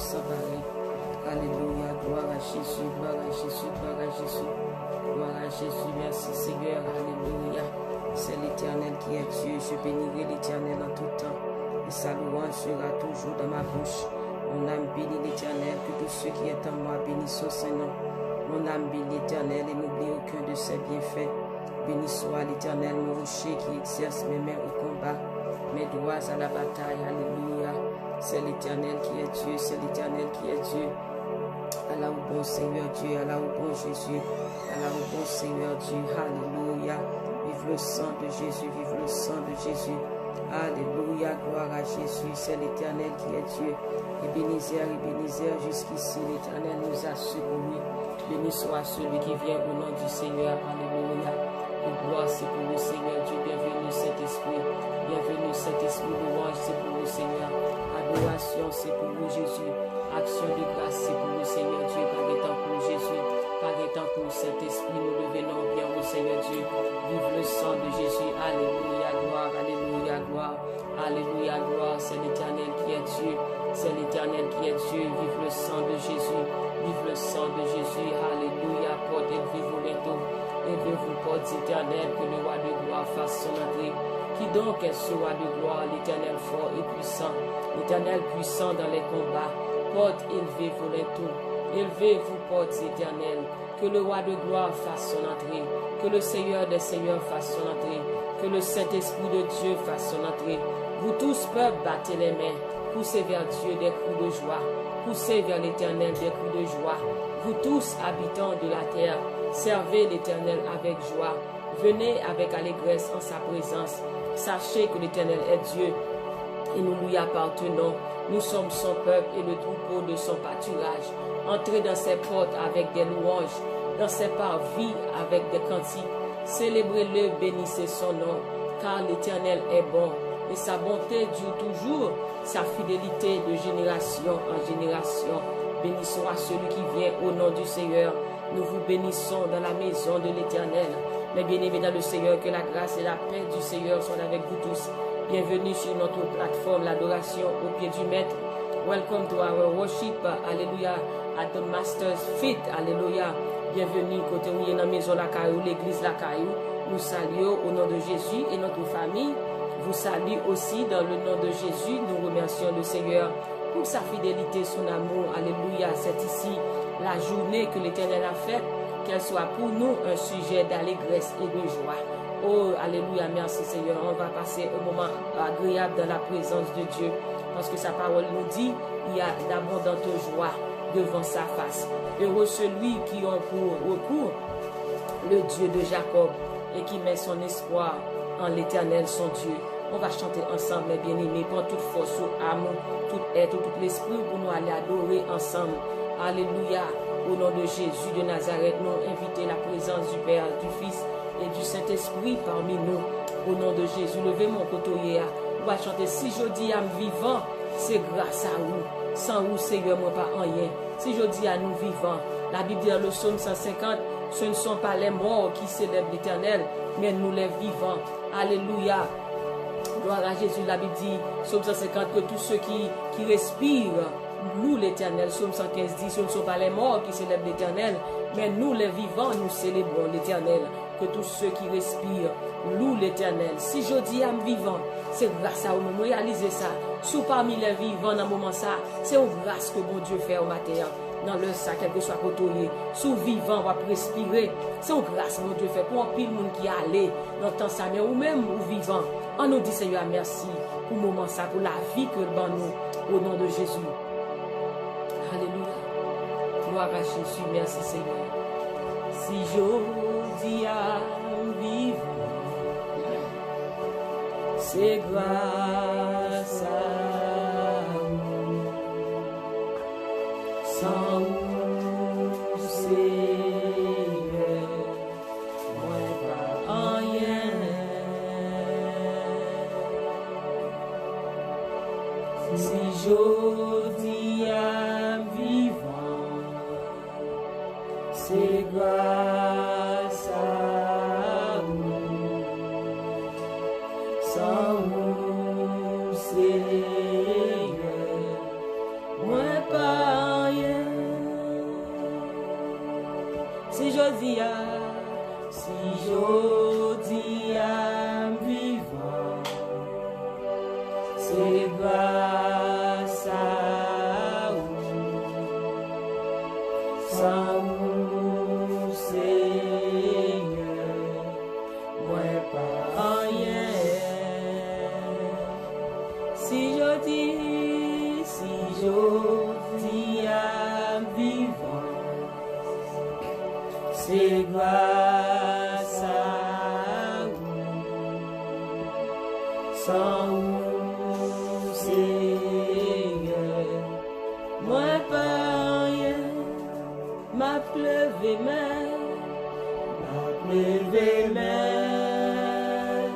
sans pareil. Alléluia, gloire à Jésus, gloire à Jésus, gloire à Jésus. Gloire à Jésus, merci Seigneur, alléluia. C'est l'Éternel qui est Dieu, je bénirai l'Éternel en tout temps. Et sa louange sera toujours dans ma bouche. Mon âme bénit l'Éternel, que tout ce qui est en moi bénisse son Saint-Nom. Mon âme bénit l'Éternel et n'oublie aucun de ses bienfaits. Béni soit l'Éternel, mon rocher qui exerce mes mains au combat, mes doigts à la bataille, alléluia. C'est l'Éternel qui est Dieu, c'est l'Éternel qui est Dieu. Allah au bon Seigneur Dieu, Allah au bon Jésus, Allah au bon Seigneur Dieu, alléluia. Vive le sang de Jésus, vive le sang de Jésus. Alléluia, gloire à Jésus, c'est l'Éternel qui est Dieu. Ebenezer jusqu'ici, l'Éternel nous a secourus. Béni soit celui qui vient au nom du Seigneur, alléluia. Et gloire, c'est pour le Seigneur Dieu, bienvenue Saint-Esprit. Bienvenue Saint-Esprit, louange, c'est pour le Seigneur. Adoration, c'est pour vous Jésus. Action de grâce, c'est pour le Seigneur Dieu. Par temps pour Jésus, par temps pour Saint-Esprit, nous le venons bien au Seigneur Dieu. Vive le sang de Jésus, alléluia, gloire, alléluia, gloire. Alléluia, gloire, c'est l'Éternel qui est Dieu. C'est l'Éternel qui est Dieu. Vive le sang de Jésus. Vive le sang de Jésus. Alléluia. Porte élevez-vous bientôt. Élevez-vous, porte éternelle, que le roi de gloire fasse son entrée. Qui donc est ce roi de gloire, l'Éternel fort et puissant, l'Éternel puissant dans les combats. Porte élevez-vous bientôt. Élevez-vous, porte éternelle. Que le roi de gloire fasse son entrée. Que le Seigneur des Seigneurs fasse son entrée. Que le Saint-Esprit de Dieu fasse son entrée. Vous tous, peuple, battez les mains. Poussez vers Dieu des cris de joie. Poussez vers l'Éternel des cris de joie. Vous tous, habitants de la terre, servez l'Éternel avec joie. Venez avec allégresse en sa présence. Sachez que l'Éternel est Dieu et nous lui appartenons. Nous sommes son peuple et le troupeau de son pâturage. Entrez dans ses portes avec des louanges, dans ses parvis avec des cantiques. Célébrez-le, bénissez son nom, car l'Éternel est bon et sa bonté dure toujours, sa fidélité de génération en génération. Béni soit celui qui vient au nom du Seigneur. Nous vous bénissons dans la maison de l'Éternel. Mais bien-aimés dans le Seigneur, que la grâce et la paix du Seigneur soient avec vous tous. Bienvenue sur notre plateforme, l'adoration au pied du Maître. Welcome to our worship, alléluia, at the Master's feet, alléluia. Bienvenue côté où il y a dans la maison la Caillou, l'église la Caillou. Nous saluons au nom de Jésus et notre famille vous salue aussi dans le nom de Jésus. Nous remercions le Seigneur pour sa fidélité, son amour, alléluia. C'est ici la journée que l'Éternel a faite, qu'elle soit pour nous un sujet d'allégresse et de joie. Oh, alléluia, merci Seigneur. On va passer un moment agréable dans la présence de Dieu, parce que sa parole nous dit, il y a d'abondantes joies devant sa face. Heureux celui qui a pour recours le Dieu de Jacob et qui met son espoir en l'Éternel, son Dieu. On va chanter ensemble, mes bien-aimés, prendre toute force, tout amour, tout être, tout l'esprit pour nous aller adorer ensemble. Alléluia. Au nom de Jésus de Nazareth, nous invitons la présence du Père, du Fils et du Saint-Esprit parmi nous. Au nom de Jésus, levez mon côté. On va chanter, si je dis à me vivant, c'est grâce à vous. Sans vous, Seigneur, moi pas rien. Si je dis à nous vivants, la Bible dit dans le psaume 150, ce ne sont pas les morts qui célèbrent l'Éternel, mais nous les vivants. Alléluia. Gloire à Jésus, la Bible dit, psaume 150, que tous ceux qui respirent louent l'Éternel. Psaume 115 dit, ce ne sont pas les morts qui célèbrent l'Éternel, mais nous les vivants, nous célébrons l'Éternel. Que tous ceux qui respirent louent l'Éternel. Si je dis à me vivant, c'est grâce à vous. Réalisez ça. Sous parmi les vivants dans le moment ça, c'est une grâce que bon Dieu fait au matin. Dans le sac, quel que soit côté, sous vivant, on va respirer. C'est une grâce que bon Dieu fait pour un pile monde qui est allé dans le temps ça, mais ou même ou vivant. On nous dit Seigneur merci pour le moment ça, pour la vie que le ban nous, au nom de Jésus. Alléluia. Gloire à Jésus, merci Seigneur. Si je dis à vivre, c'est grâce à vous. Sans vous, Seigneur, moi pas rien. Si je dis à vivant, c'est grâce à vous. Sans vous, Seigneur, moi pas jodi am vivant, c'est grâce à vous, sans vous, Seigneur, moi pas rien. Si jodi am vivant, c'est grâce à vous, sans vous, Seigneur, moi pas rien. M'a pleuvé main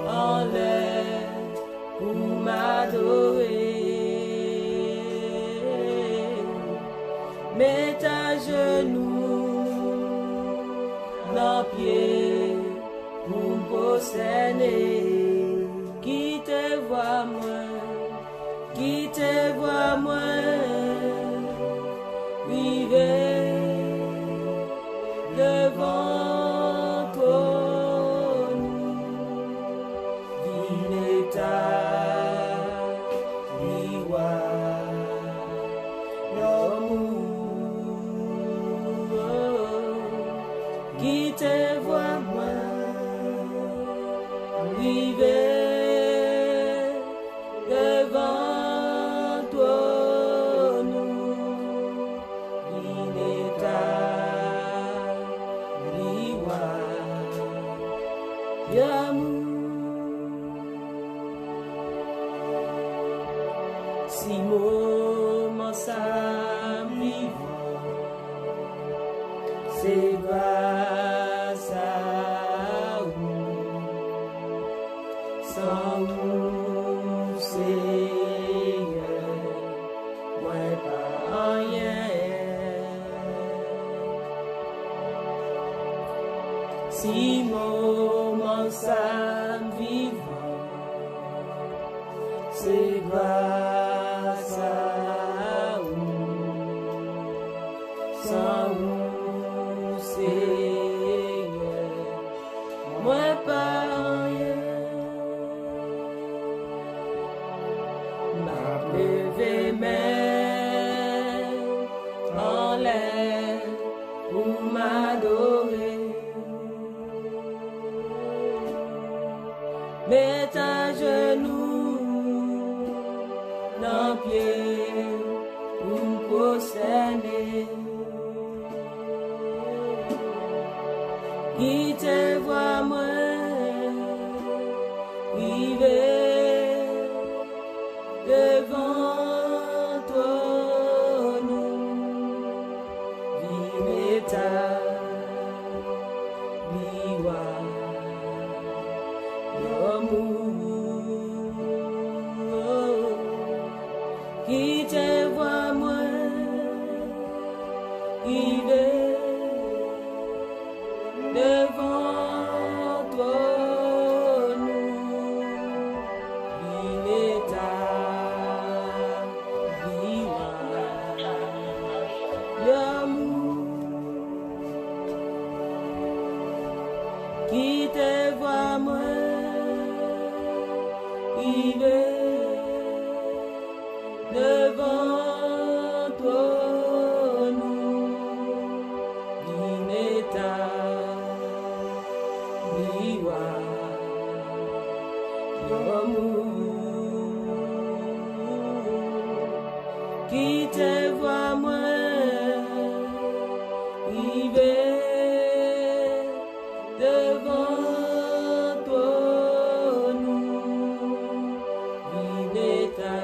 en l'air pour m'adorer. Mets à genoux dans pied pour me prosterner. Qui te voit moi, vivez devant toi, Vineta, qui te voit moi, vivez devant toi, nous, Vineta, Yamu. Si moment ça vivant, c'est grâce à vous, sans vous, Seigneur, moi pas rien. Si moment ça vivant, c'est grâce à vous, sans vous, Seigneur, moi pas rien. M'a levé main en l'air pour m'adorer. Mets à genoux dans pied pour me prosterner. Qui te voit moi, vivez devant toi, nous, vivez ta qui te voit moi, vivez devant toi, nous, vivez ta l'amour, qui te voit moi, vivez devant toi, nous, Vineta, qui te voit moi, vivez devant toi, nous, Vineta.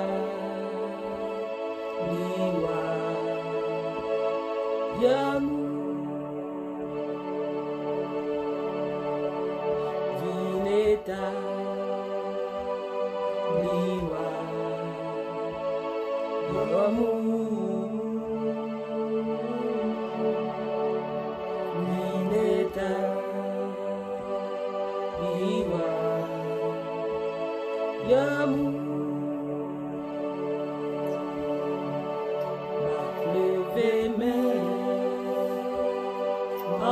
Vineta, Liwa, Yomu, Vineta, Liwa, Yomu. Levé main en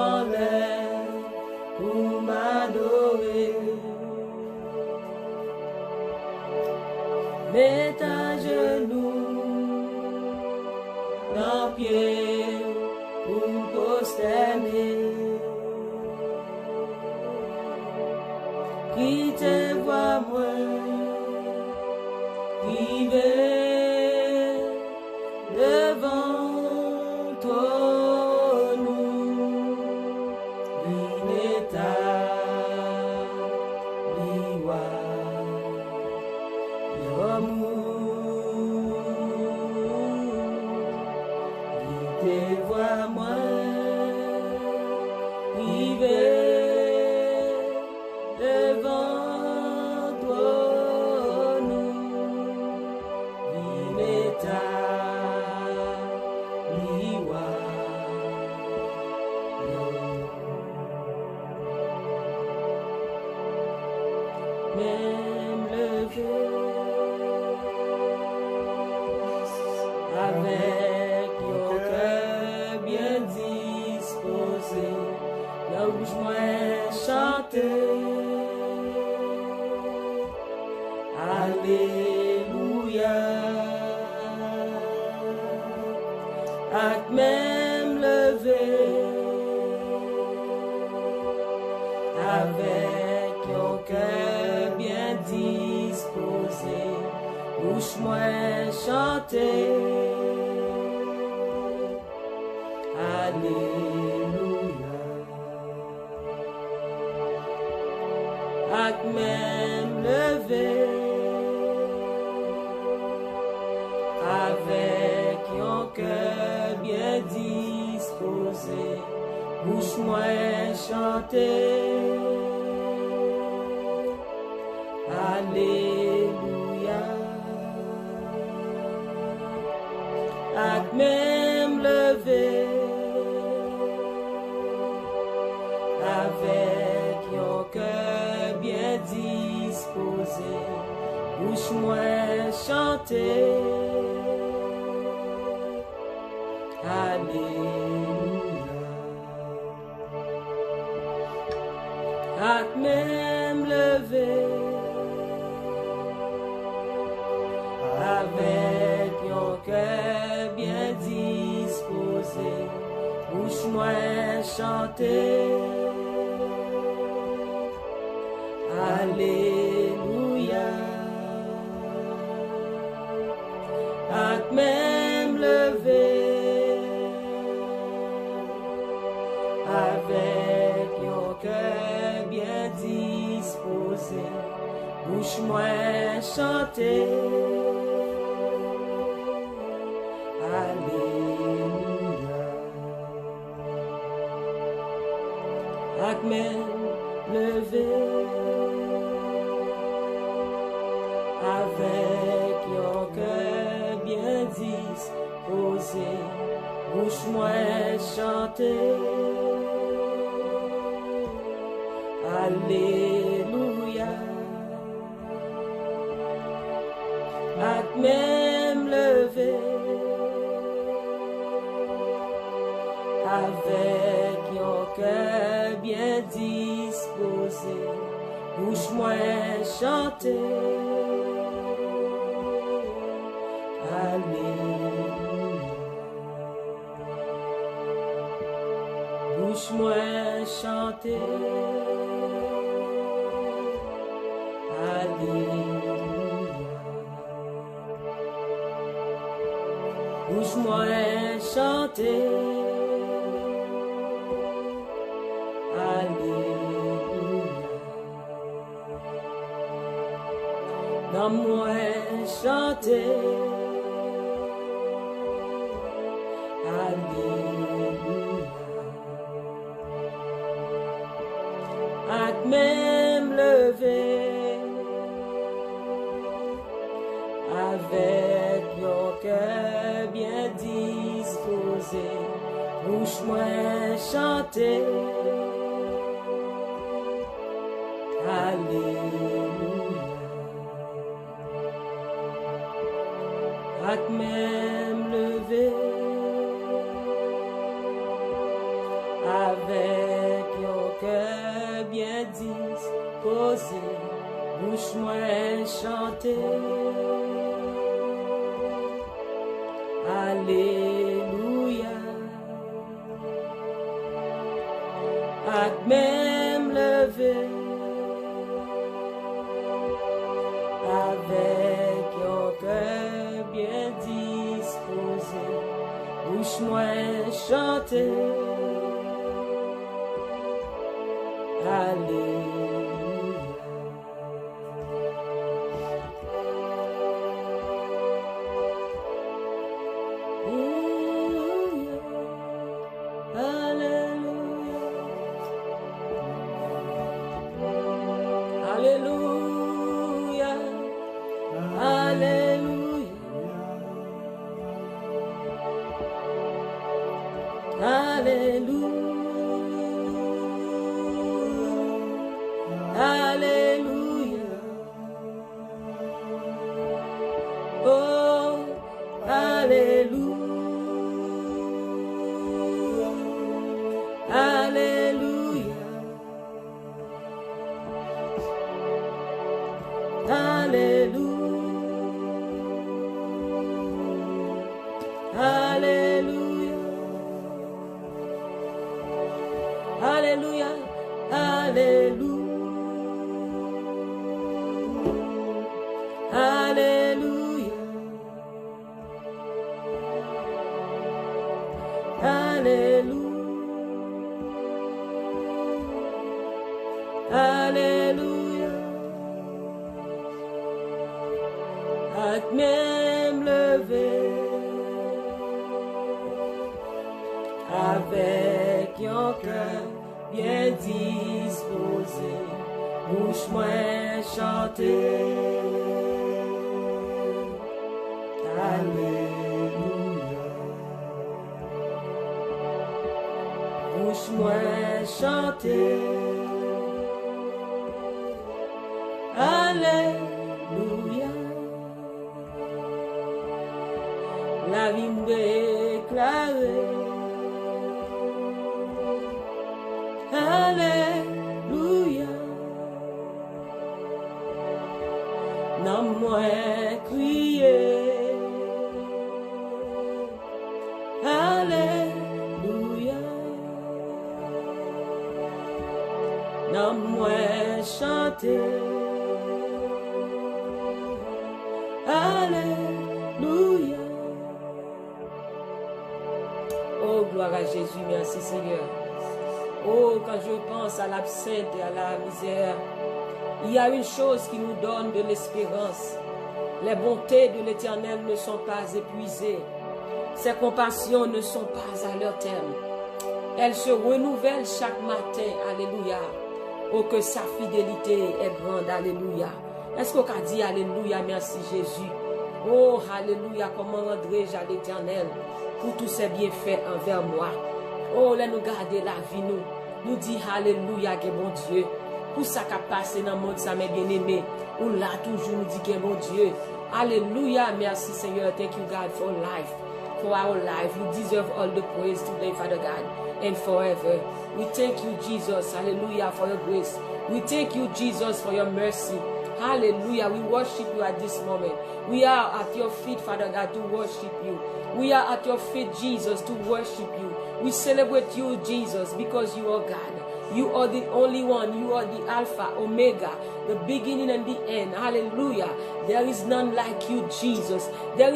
dans pied pour prosterner. Qui te voit moi, privé devant toi, nous, l'unita, l'iwa, l'amour, qui te voit moi, privé devant toi, nous, l'unita, l'iwa, même levé avec ton cœur bien disposé, la bouche moins chanter. Alléluia, avec même levé, avec ton cœur bien disposé, bouche moins chanter. Alléluia, avec même levé, avec ton cœur bien disposé, bouche moins chanter. Alléluia, avec même levé, avec ton cœur bien disposé, bouche moins chanter. Alléluia, avec même levé, avec ton cœur bien disposé, bouche moins chanter. Alléluia, avec même levé, avec ton cœur bien disposé, bouche moins chanter. Alléluia, avec même levé, avec ton cœur bien disposé, bouche moins chanter. Alléluia, avec même levé, avec ton cœur bien disposé, bouche moins chanter. Alléluia, bouche moins chanter. Alléluia, bouche moins chanter. Alléluia, dans moi chanter. Alléluia, avec même levé, avec ton cœur bien disposé, bouche moins chanter. Alléluia, avec même levé, avec ton cœur bien disposé, bouche moins chanter. Alléluia, même levé, avec un cœur bien disposé, bouche moins chanter. Alléluia. Même levé, avec un cœur bien disposé, bouche moins chanter. Alléluia. Bouche moins chanter. Alléluia. La vie me déclarée. Alléluia. Non moins crier. Alléluia. Non moins chanter. Alléluia. Oh, gloire à Jésus, merci Seigneur. Oh, quand je pense à l'absinthe et à la misère, il y a une chose qui nous donne de l'espérance. Les bontés de l'Éternel ne sont pas épuisées. Ses compassions ne sont pas à leur terme. Elles se renouvellent chaque matin. Alléluia. Oh, que sa fidélité est grande. Alléluia. Est-ce qu'on a dit Alléluia, merci Jésus? Oh, Alléluia, comment rendrai-je à l'Éternel pour tous ses bienfaits envers moi? Oh, là nous garder la vie, nous dit Alléluia, que bon Dieu. Pour ça qui a passé dans le monde, ça m'est bien aimé. Ou là, toujours nous dit que bon Dieu. Alléluia, merci Seigneur. Thank you, God, for life. For our life. You deserve all the praise today, Father God, and forever. We thank you, Jesus. Hallelujah, for your grace. We thank you, Jesus, for your mercy. Hallelujah. We worship you at this moment. We are at your feet, Father God, to worship you. We are at your feet, Jesus, to worship you. We celebrate you, Jesus, because you are God. You are the only one. You are the Alpha, Omega, the beginning and the end. Hallelujah. There is none like you, Jesus. There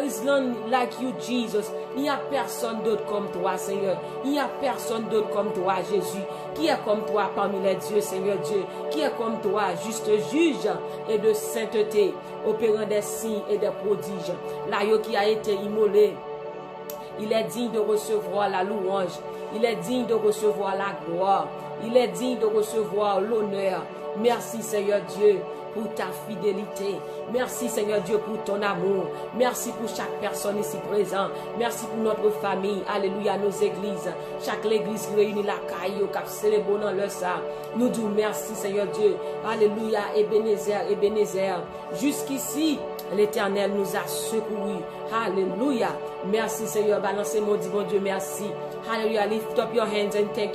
is none like you, Jesus. Il n'y a personne d'autre comme toi, Seigneur. Il n'y a personne d'autre comme toi, Jésus. Qui est comme toi parmi les dieux, Seigneur Dieu? Qui est comme toi, juste juge et de sainteté, opérant des signes et des prodiges? L'agneau qui a été immolé, il est digne de recevoir la louange. Il est digne de recevoir la gloire. Il est digne de recevoir l'honneur. Merci Seigneur Dieu pour ta fidélité. Merci Seigneur Dieu pour ton amour. Merci pour chaque personne ici présente. Merci pour notre famille. Alléluia, nos églises. Chaque église qui réunit la caille, qui célèbre dans le sang. Nous disons merci Seigneur Dieu. Alléluia, Ebenezer, Ebenezer. Jusqu'ici, l'Éternel nous a secourus. Alléluia. Merci Seigneur, balancez mon Dieu, merci. Hallelujah, lift up your hands and thank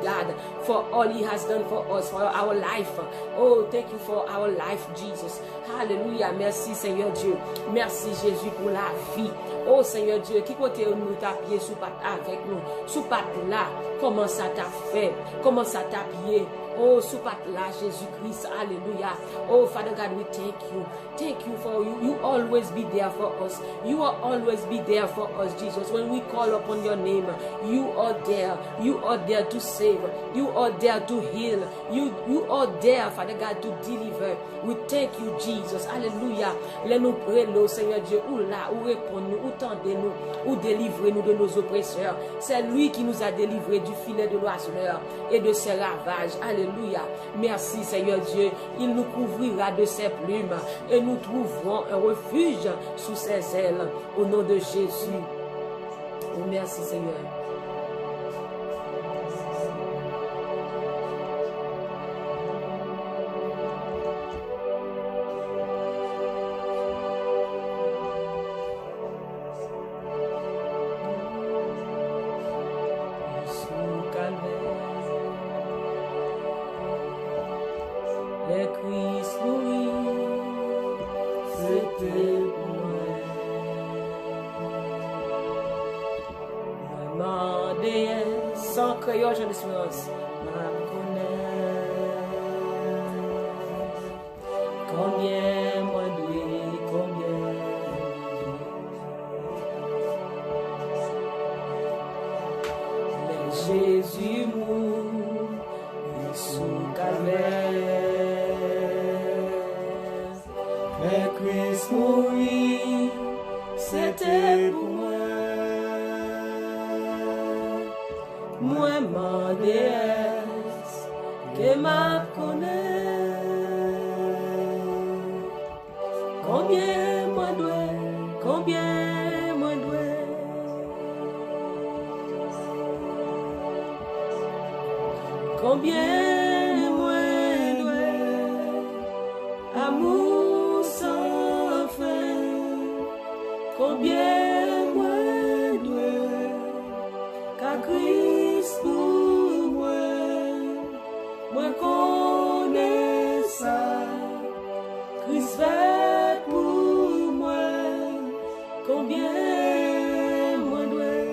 God for all He has done for us, for our life. Oh, thank you for our life, Jesus. Hallelujah, merci Seigneur Dieu. Merci Jésus pour la vie. Oh Seigneur Dieu, qui côté nous t'appuyer sous patte avec nous, sous patte là, comment ça t'a fait, comment ça t'a appuyé. Oh, sous patte là, Jésus-Christ, hallelujah. Oh, Father God, we thank you. Thank you for you. You always be there for us. You will always be there for us, Jesus. When we call upon your name, you are there. You are there to save. You are there to heal. You are there, Father God, to deliver. We thank you, Jesus. Hallelujah. Laisse-nous prier, Seigneur Dieu, ou là, ou répondre-nous, ou tendez-nous, ou délivrez-nous de nos oppresseurs. C'est lui qui nous a délivrés du filet de l'oiseleur et de ses ravages. Alléluia. Merci, Seigneur Dieu. Il nous couvrira de ses plumes et nous trouverons un refuge sous ses ailes. Au nom de Jésus. Oh, merci, Seigneur. Sans créole, j'ai l'espérance. Combien moi doué, combien mais Jésus mourut sous calvaire, mais Christ mourit, c'était pour moi. Moi m'en déesse que m'a connaît. Combien moi dois, combien moi dois. Combien moi dois. Amour sans fin. Combien moi dois. Car Christ pour moi, moi connais ça. Christ fait pour moi, combien moi dois.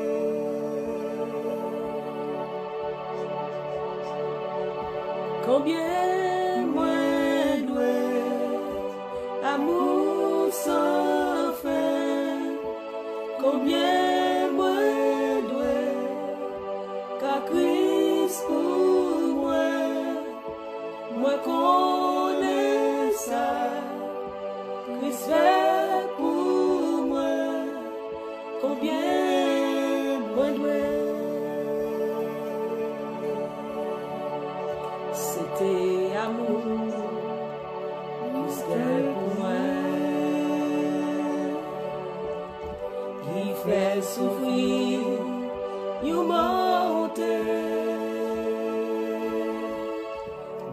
Combien moi dois. Amour sans fin. Combien moi Christ pour moi, moi connais ça. Christ fait pour moi, combien moi dois. C'était amour, Christ fait pour moi, qui fait souffrir, you monte.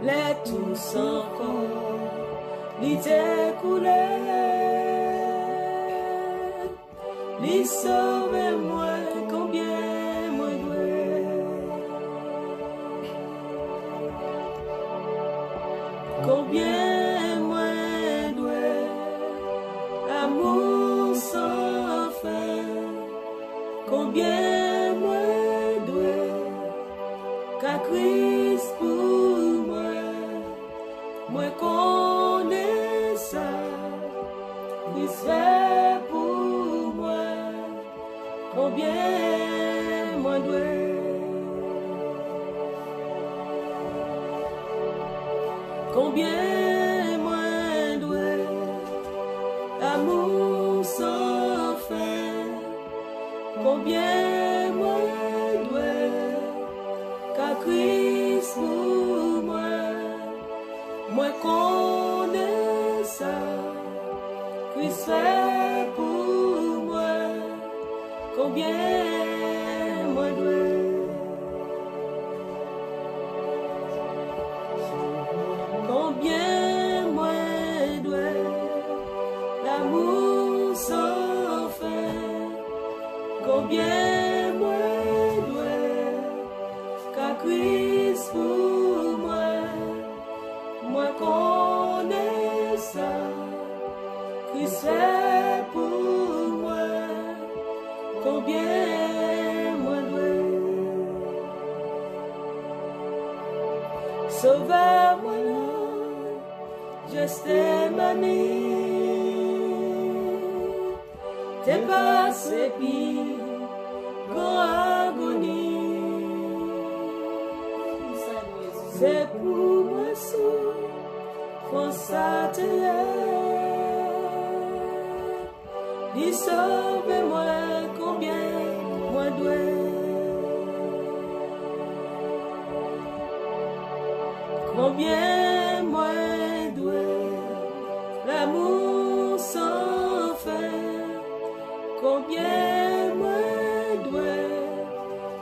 Les tous encore, l'idée coulée, les sauver moi, combien moi dois. Combien moi dois. Amour sans fin. Combien moi dois. Car Christ pour moi, moi connais ça. Christ fait pour moi, combien moi dois. Combien moi dois. Amour sans fin. Combien moi dois. Car Christ pour moi, moi connais ça. Christ fait pour moi, combien moi dois. Combien moi dois. L'amour sans fin. Combien moins doué qu'à Christ pour moi connais ça, Christ fait pour moi, combien moins doué. Sauveur-moi là, juste émané. T'es passé pis, grand agonie. C'est pour moi sous, France dis sauve-moi combien moi doué. Combien moi doué, l'amour sans fin. Combien moi doué,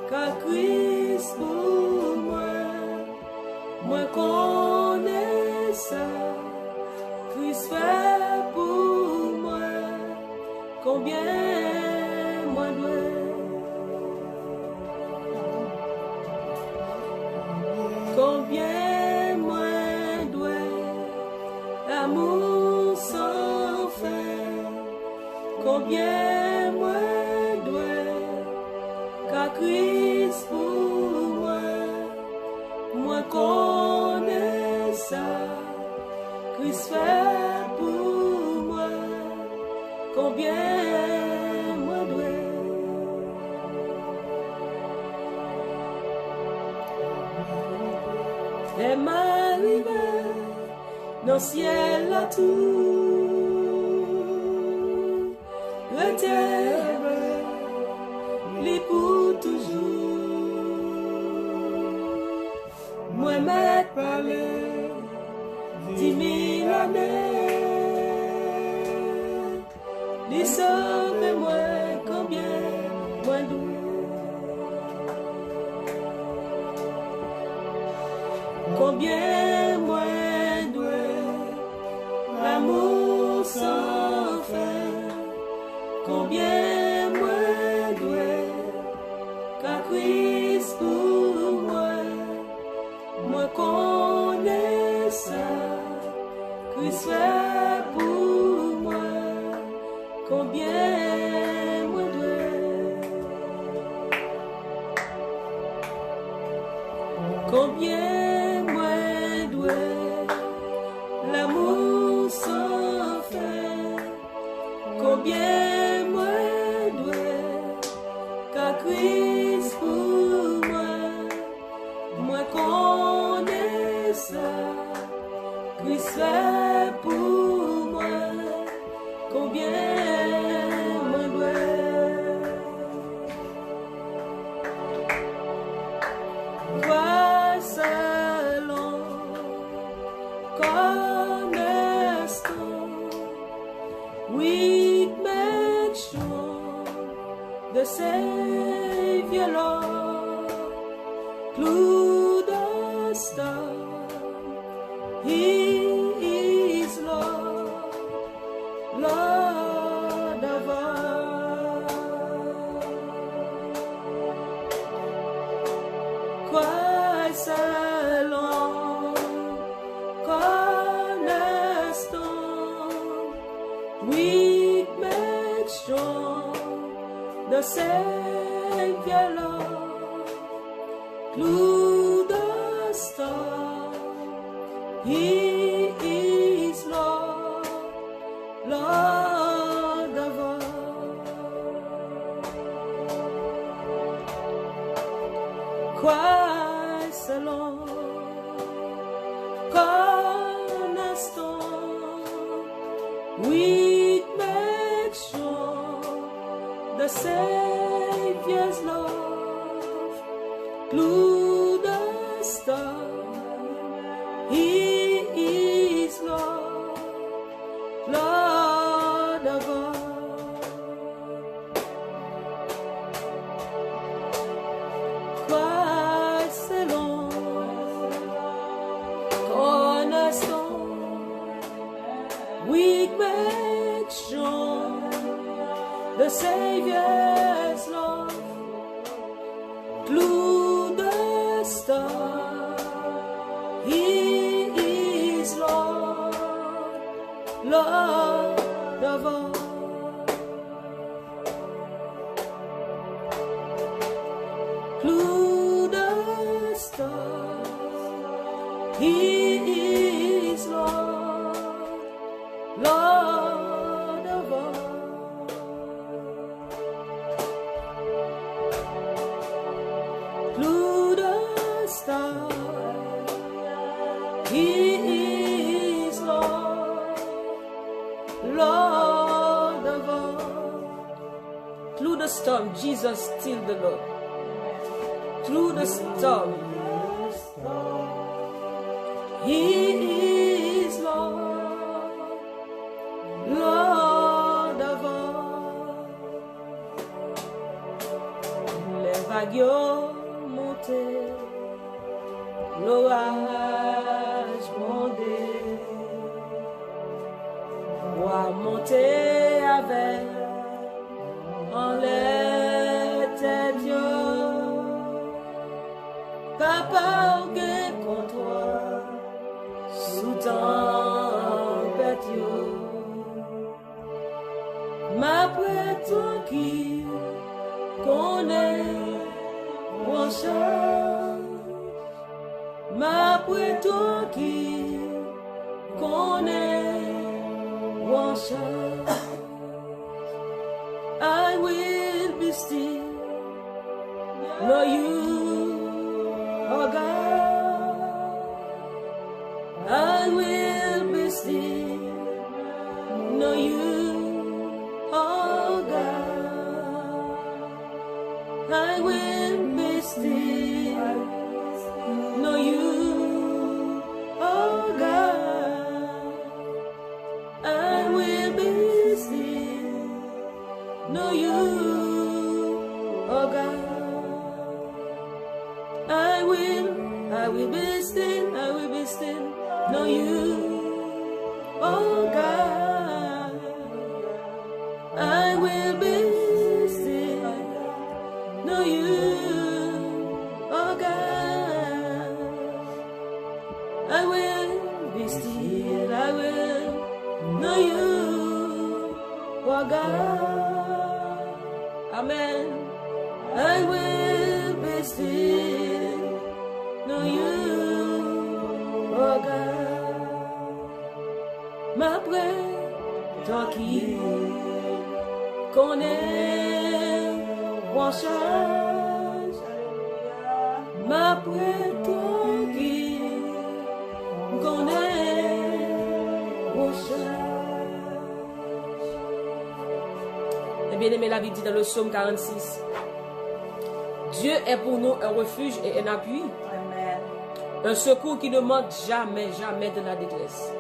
qu'à Christ pour moi connais ça, Christ fait pour moi, combien moi doué. Combien moi doué, l'amour sans fin. Combien moi doué, qu'à Christ pour moi connais ça, Christ fait pour moi, combien moi doué. Et m'arrivé dans le ciel à tout, le terre, les pour toujours. Moi m'ai parlé 10 000 années, les sauve moi combien moi doué. Combien moi doué, l'amour sans fin. Combien moi doué, qu'à Christ pour moi connais ça, Christ fait pour moi, combien moi doué. Combien moi doué, l'amour sans fin. Combien moi doué, qu'à Christ pour moi connais ça, Christ fait pour moi, combien moi doué. Toi selon cornerstone, we make sure the Savior Lord, through the storm, He is Lord, Lord of all. Christ alone, cornerstone, we make strong the Savior Lord, through the storm, He is Lord, Lord of all. Christ alone, cornerstone, we make sure the Savior's love, through the storm, He is Lord, Lord of all. Christ alone, cornerstone, we make sure the Savior's love, through the storm. He is Lord, Lord of all. Through the storm, He is Lord, Lord of all. Through the storm, Jesus still the Lord. Through the storm, He is Lord, Lord of all. Les vagues montées, l'orage grondé, moi monter avec en les têtes, papa ou contre toi. Sous tempête ma prête tranquille qu'on est mon charge, ma prête tranquille qu'on est mon charge. I will be still, know you, oh God. I will be still, know you, oh God. I will be still, know you, oh God. I will be still, know you, oh God. I will be still, I will be still. Know you, oh God. I will be still. Know you, oh God. I will be still. I will know you, oh God. Amen. I will be still. Know you, oh God. Ma prête tranquille qu'on est en charge, ma prête tranquille qu'on est en charge. Et bien aimé, la Bible dit dans le psaume 46, Dieu est pour nous un refuge et un appui, un secours qui ne manque jamais, jamais de la détresse.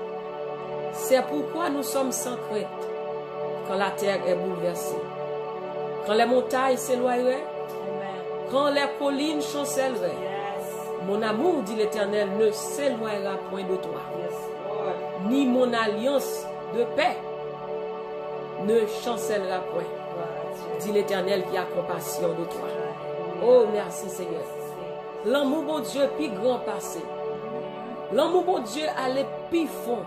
C'est pourquoi nous sommes sans crainte quand la terre est bouleversée, quand les montagnes s'éloigneraient, quand les collines chancelleraient. Mon amour, dit l'Éternel, ne s'éloignera point de toi, ni mon alliance de paix ne chancellera point, dit l'Éternel qui a compassion de toi. Oh, merci Seigneur. L'amour bon Dieu plus grand passé. L'amour bon Dieu allait plus fond.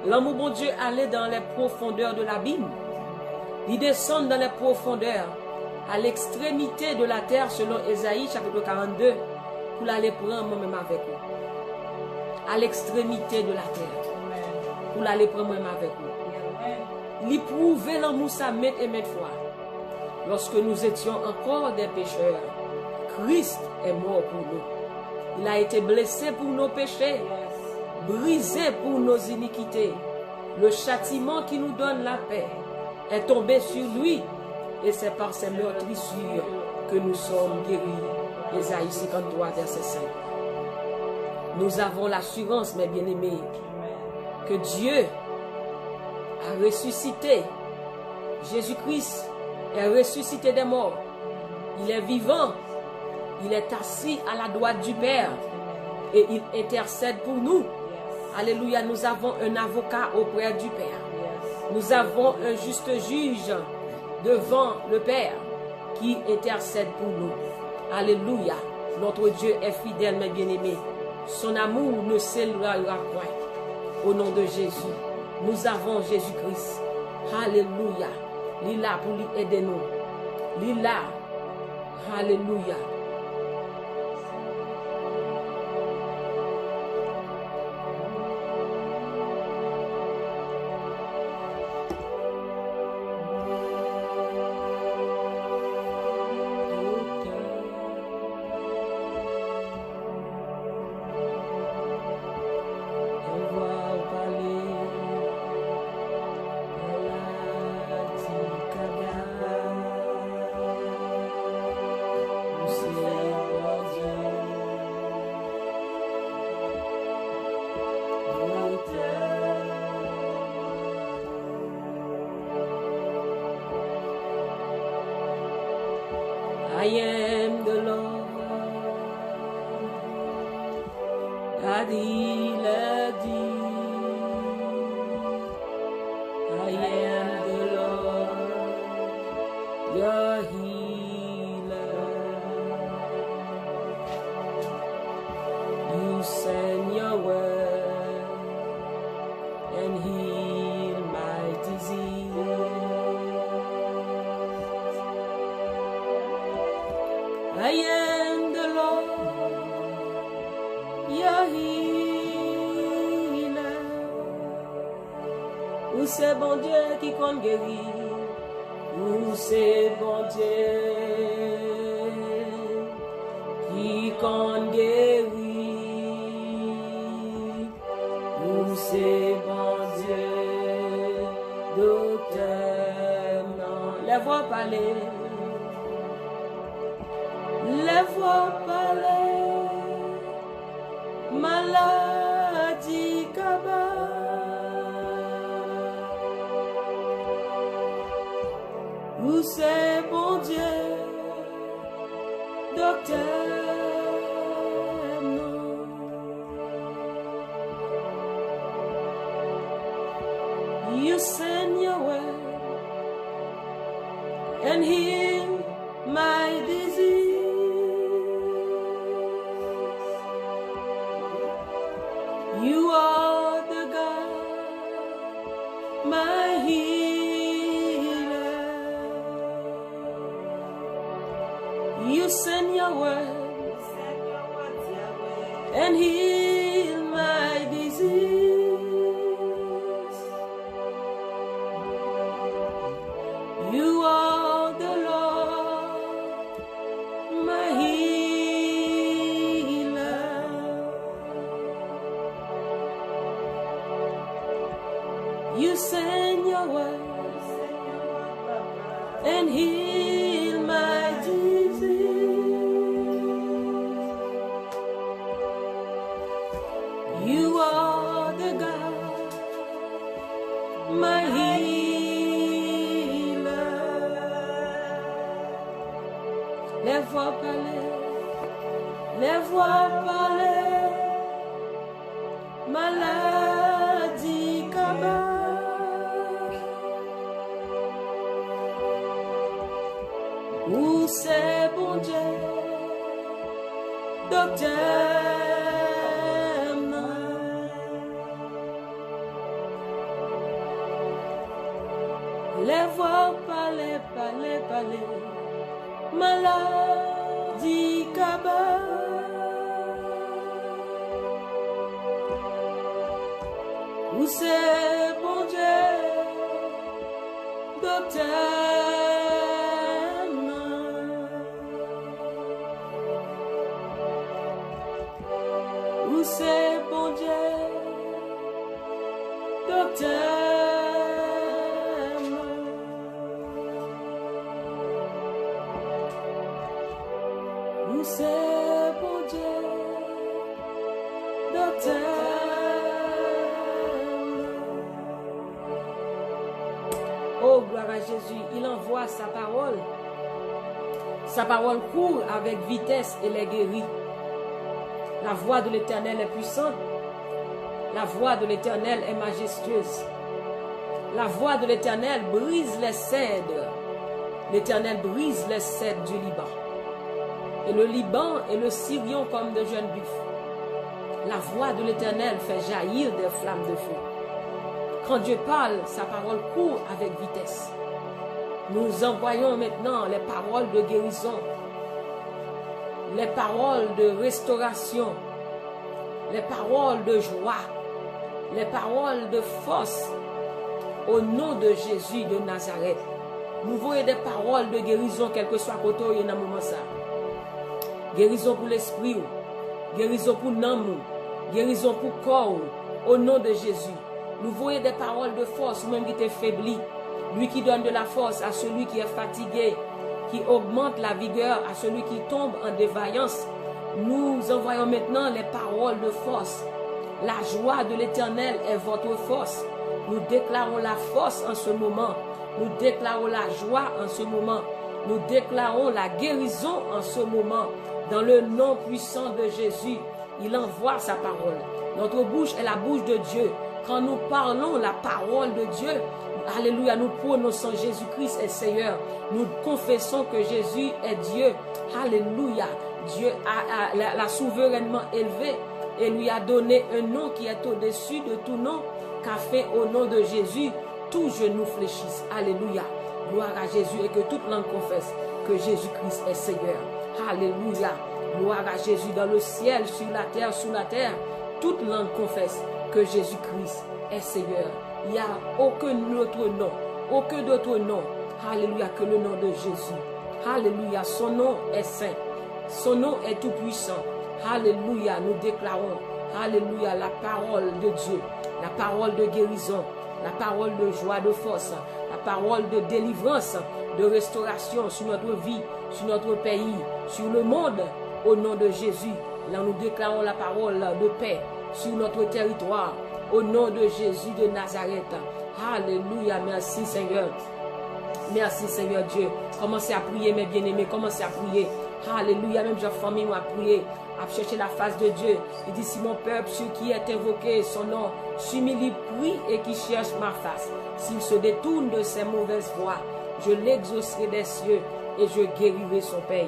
L'amour bon Dieu allait dans les profondeurs de l'abîme. Il descend dans les profondeurs, à l'extrémité de la terre, selon Ésaïe chapitre 42, pour aller prendre moi-même avec vous. À l'extrémité de la terre, pour aller prendre moi-même avec vous. Il prouvait l'amour ça maintes et maintes fois. Lorsque nous étions encore des pécheurs, Christ est mort pour nous. Il a été blessé pour nos péchés, brisé pour nos iniquités. Le châtiment qui nous donne la paix est tombé sur lui, et c'est par ses meurtrissures que nous sommes guéris. Ésaïe 53, verset 5. Nous avons l'assurance, mes bien-aimés, que Dieu a ressuscité. Jésus-Christ est ressuscité des morts. Il est vivant. Il est assis à la droite du Père et il intercède pour nous. Alléluia, nous avons un avocat auprès du Père. Nous avons un juste juge devant le Père qui intercède pour nous. Alléluia, notre Dieu est fidèle, mes bien-aimés. Son amour ne s'éloignera point. Au nom de Jésus, nous avons Jésus-Christ. Alléluia, il est là pour lui aider nous. Il est là. Alléluia. I am the Lord. Daddy l'a dit. I am the Lord, your healer. You send your word and heal my disease. I am the Lord, your healer. Ou c'est bon Dieu qui compte guérir. Ou c'est bon Dieu qui compte guérir. Ou c'est bon Dieu, docteur, non. Les voix parler. Les voix parler. Maladie cabane. Où c'est bon Dieu, docteur, non. You send your word and heal my disease. You are the God, my healer. You send your word and heal my disease. You are the Lord, my healer. You send your word and heal my disease. You are the God, my healer. Les voix parler, les voix parler, maladie cabane. Où c'est bon Dieu, docteur. Les voix parler, parler, parler, maladie cabane. Où c'est bon Dieu, docteur, où c'est bon Dieu, docteur. C'est bon Dieu, docteur. Oh, gloire à Jésus, il envoie sa parole. Sa parole court avec vitesse et les guérit. La voix de l'Éternel est puissante. La voix de l'Éternel est majestueuse. La voix de l'Éternel brise les cèdres. L'Éternel brise les cèdres du Liban. Et le Liban et le Sirion comme de jeunes buffles. La voix de l'Éternel fait jaillir des flammes de feu. Quand Dieu parle, sa parole court avec vitesse. Nous envoyons maintenant les paroles de guérison, les paroles de restauration, les paroles de joie, les paroles de force au nom de Jésus de Nazareth. Nous voyons des paroles de guérison, quel que soit côté où il y a un moment ça. Guérison pour l'esprit, guérison pour l'âme, guérison pour le corps, au nom de Jésus. Nous voyons des paroles de force, même qui est faibli. Lui qui donne de la force à celui qui est fatigué, qui augmente la vigueur à celui qui tombe en défaillance. Nous envoyons maintenant les paroles de force. La joie de l'Éternel est votre force. Nous déclarons la force en ce moment. Nous déclarons la joie en ce moment. Nous déclarons la guérison en ce moment. Dans le nom puissant de Jésus, il envoie sa parole. Notre bouche est la bouche de Dieu. Quand nous parlons la parole de Dieu, alléluia, nous prononçons Jésus-Christ est Seigneur. Nous confessons que Jésus est Dieu. Alléluia. Dieu l'a souverainement élevé et lui a donné un nom qui est au-dessus de tout nom, qu'a fait au nom de Jésus, tout genou fléchisse. Alléluia. Gloire à Jésus et que toute langue confesse que Jésus-Christ est Seigneur. Alléluia. Gloire à Jésus dans le ciel, sur la terre, sous la terre. Toute langue confesse que Jésus-Christ est Seigneur. Il n'y a aucun autre nom, alléluia, que le nom de Jésus. Alléluia, son nom est saint, son nom est tout puissant. Alléluia, nous déclarons, alléluia, la parole de Dieu, la parole de guérison, la parole de joie, de force, la parole de délivrance, de restauration sur notre vie, sur notre pays, sur le monde, au nom de Jésus. Là, nous déclarons la parole de paix sur notre territoire, au nom de Jésus de Nazareth. Alléluia, merci Seigneur. Merci Seigneur Dieu. Commencez à prier mes bien-aimés, commencez à prier. Alléluia, même jeune famille m'a prié, à chercher la face de Dieu. Il dit, si mon peuple, celui qui est invoqué, son nom, s'humilie, prie et qui cherche ma face, s'il se détourne de ses mauvaises voies, je l'exaucerai des cieux et je guérirai son pays.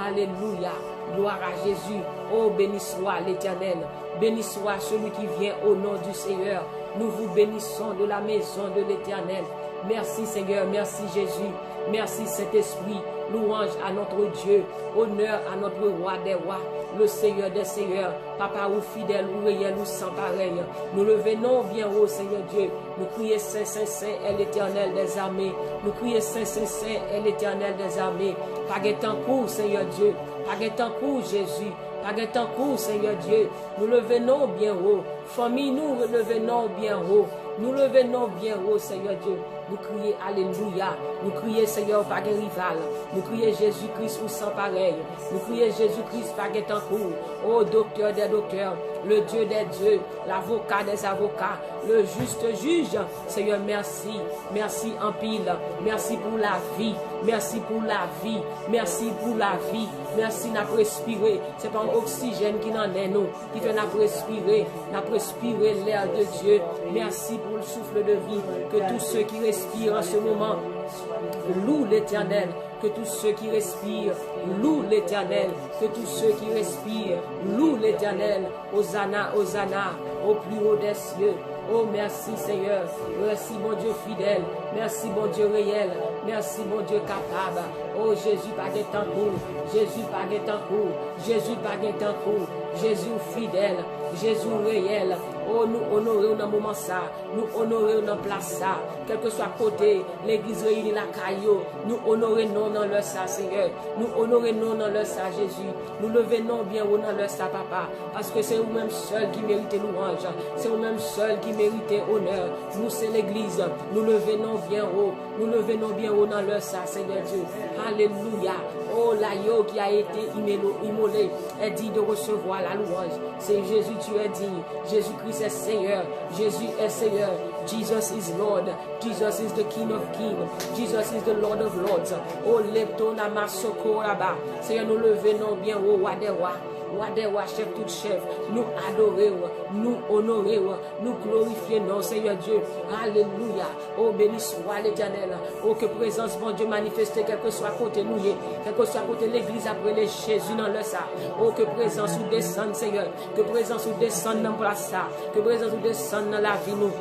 Alléluia, gloire à Jésus. Oh, béni soit l'Éternel, béni soit celui qui vient au nom du Seigneur. Nous vous bénissons de la maison de l'Éternel. Merci Seigneur, merci Jésus, merci Saint-Esprit. Louange à notre Dieu, honneur à notre roi des rois, le Seigneur des seigneurs, papa ou fidèle ou réel ou sans pareil. Nous le venons bien haut, Seigneur Dieu. Nous crions Saint, Saint, Saint est l'Éternel des armées. Nous crions Saint, Saint, Saint est l'Éternel des armées. Paguet-en-court, Seigneur Dieu. Paguet-en-court, Jésus. Paguet-en-court, Seigneur Dieu. Nous le venons bien haut. Famille, nous le venons bien haut. Nous le venons bien haut, Seigneur Dieu. Nous crions Alléluia. Nous crions Seigneur par un rival. Nous crions Jésus-Christ ou sans pareil. Nous crions Jésus-Christ par un cours. Ô docteur des docteurs, le Dieu des dieux, l'avocat des avocats, le juste juge. Seigneur, merci. Merci en pile. Merci pour la vie. Merci pour la vie. Merci pour la vie. Merci n'a respirer. C'est pas l'oxygène qui n'en est nous, qui fait n'a respirer l'air de Dieu. Merci pour le souffle de vie. Que tous ceux qui respirent en ce moment louent l'Éternel. Que tous ceux qui respirent louent l'Éternel. Que tous ceux qui respirent louent l'Éternel. Hosanna, Hosanna, au plus haut des cieux. Oh, merci Seigneur. Merci bon Dieu fidèle. Merci bon Dieu réel. Merci mon Dieu capable. Oh Jésus pas de temps court. Jésus pas de temps court. Jésus pas de temps court. Jésus fidèle. Jésus réel. Oh, nous honorer dans moment ça. Nous honorer dans place ça. Quel que soit côté, l'église réunie la caillou. Nous honorer non dans leur ça, Seigneur. Nous honorer non dans leur ça, Jésus. Nous lever non bien haut dans leur ça, Papa. Parce que c'est vous-même seul qui méritez louange. C'est vous-même seul qui méritez honneur. Nous, c'est l'église. Nous lever non bien haut. Nous lever non bien haut dans leur ça, Seigneur Dieu. Alléluia. Oh, l'agneau qui a été immolé est digne de recevoir la louange. C'est Jésus, tu es digne. Jésus-Christ est Seigneur. Jésus est Seigneur. Jesus is Lord. Jesus is the King of Kings. Jesus is the Lord of Lords. Oh, leptona masoko là-bas. Seigneur, nous levons bien haut, roi des rois. Roi des rois, chef tout chef, nous adorer, nous honorer, nous glorifier, non, Seigneur Dieu. Alléluia. Oh, béni soit l'Éternel. Oh, que présence, bon Dieu, manifestée, quel que soit côté nous, quel que soit côté l'église après les Jésus dans le ça. Oh, que présence ou descende, Seigneur. Que présence ou descende dans place ça. Que présence ou descende dans la vie, nous.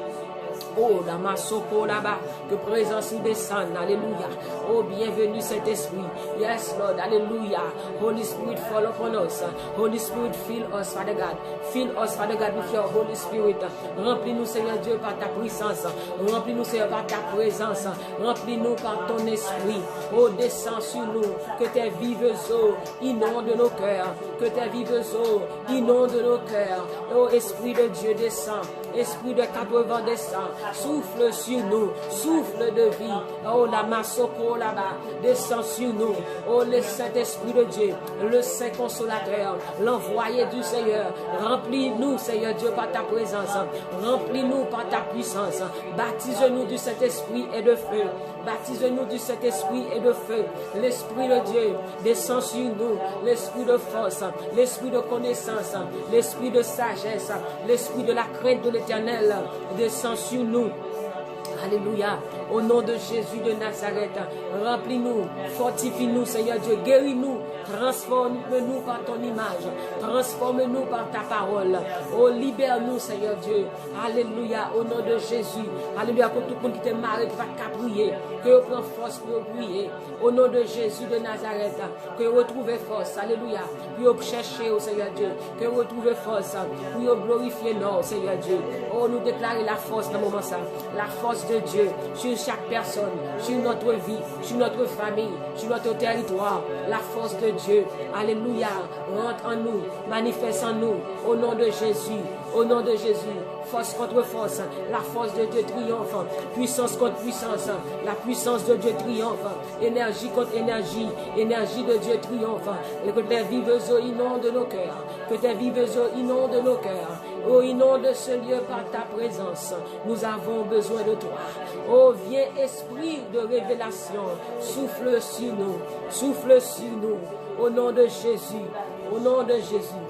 Oh, dans ma soko là-bas, que présence nous descende, alléluia. Oh, bienvenue Saint-Esprit. Yes, Lord, alléluia. Holy Spirit, fall upon us. Holy Spirit, fill us, Father God. Fill us, Father God, with your Holy Spirit. Remplis-nous, Seigneur Dieu, par ta puissance. Remplis-nous, Seigneur, par ta présence. Remplis-nous par ton esprit. Oh, descends sur nous. Que tes vives eaux inondent nos cœurs. Que tes vives eaux inondent nos cœurs. Oh, Esprit de Dieu, descends. Esprit de 80 descend. souffle sur nous, souffle de vie. Oh, la massoko là-bas, descend sur nous. Oh, le Saint-Esprit de Dieu, le Saint Consolateur, l'envoyé du Seigneur, remplis-nous, Seigneur Dieu, par ta présence, remplis-nous par ta puissance, baptise-nous du Saint-Esprit et de feu, baptise-nous du Saint-Esprit et de feu. L'Esprit de Dieu descend sur nous, l'Esprit de force, l'Esprit de connaissance, l'Esprit de sagesse, l'Esprit de la crainte de l'Éternel descend sur nous. Alléluia. Au nom de Jésus de Nazareth, remplis-nous, fortifie-nous, Seigneur Dieu, guéris-nous, transforme-nous par ton image, transforme-nous par ta parole. Oh, libère-nous, Seigneur Dieu. Alléluia. Au nom de Jésus. Alléluia. Pour tout le monde qui t'est marié, qui va qu'à prier, que vous preniez force pour prier. Au nom de Jésus de Nazareth, que vous retrouvez force. Alléluia. Pour vous chercher, au Seigneur Dieu, que vous retrouvez force, pour vous glorifier, non, Seigneur Dieu. Oh, nous déclarer la force dans le moment ça, la force de Dieu sur chaque personne, sur notre vie, sur notre famille, sur notre territoire. La force de Dieu, alléluia, rentre en nous, manifeste en nous, au nom de Jésus, au nom de Jésus. Force contre force, la force de Dieu triomphe, puissance contre puissance, la puissance de Dieu triomphe, énergie contre énergie, énergie de Dieu triomphe, et que tes vives eaux inondent nos cœurs, que tes vives eaux inondent nos cœurs. Oh, inonde ce lieu par ta présence. Nous avons besoin de toi. Oh, viens esprit de révélation. Souffle sur nous. Souffle sur nous. Au nom de Jésus. Au nom de Jésus.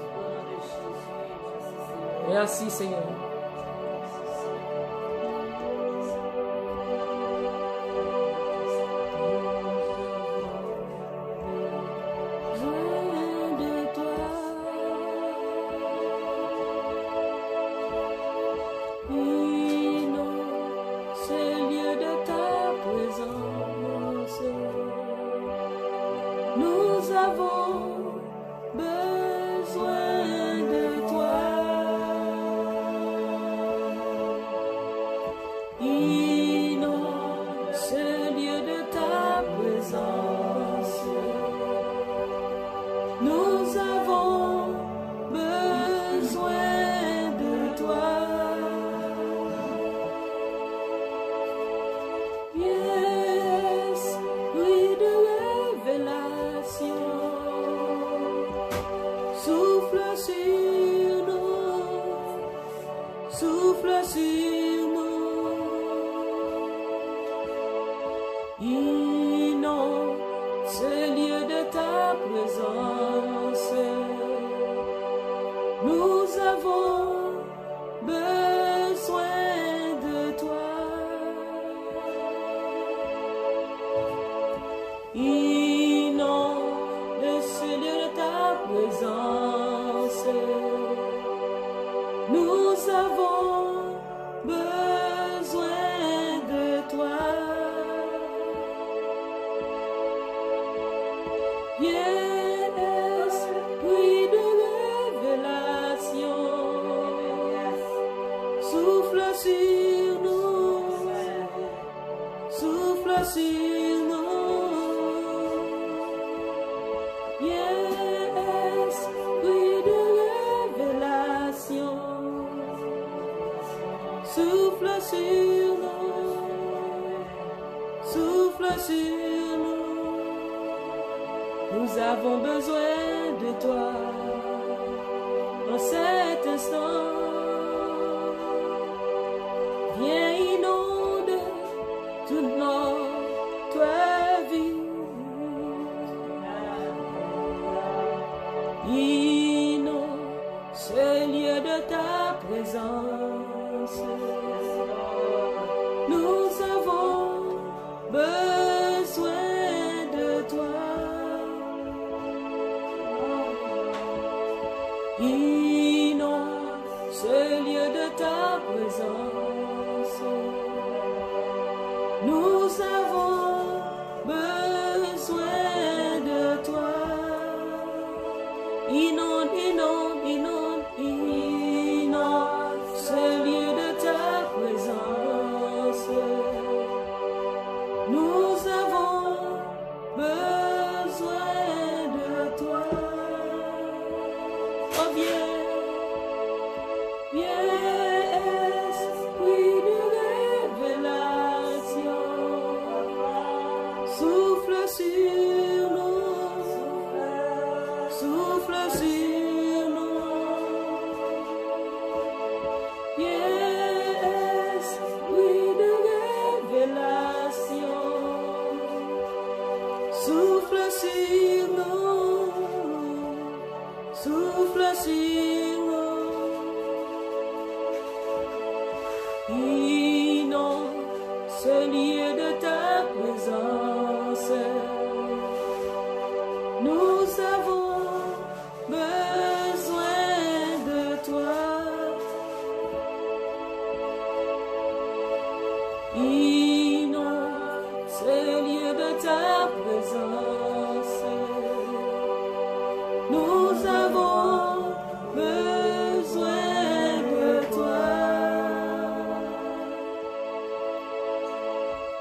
Merci, Seigneur. Nous avons besoin de toi. Inonde ce lieu de ta présence. Nous avons besoin de toi. Yes, oui, de révélation. Souffle sur nous, souffle sur nous. Inonde ce lieu de ta présence. Nous avons besoin de toi. Inonde ce lieu de ta présence. Nous avons besoin de toi. Yes, oui, de révélation. Souffle sur nous, souffle sur nous. Yes, oui, de révélation. Souffle sur nous, souffle sur nous. Nous avons besoin de toi en cet instant. Viens inonder toute notre vie. Inonde ce lieu de ta présence. Nous avons besoin de toi. Inonde ce lieu de ta présence. Nous avons besoin de toi. Inonde, inonde, inonde, inonde ce lieu de ta présence. Nous avons besoin de toi. Oh, viens, viens, oui, souffle sur nous. Yes, oui, de révélation. Souffle sur nous, souffle sur nous. Inonde ce lieu de ta présence. Nous avons besoin de toi. Inonde ce lieu de ta présence. Nous avons besoin de toi.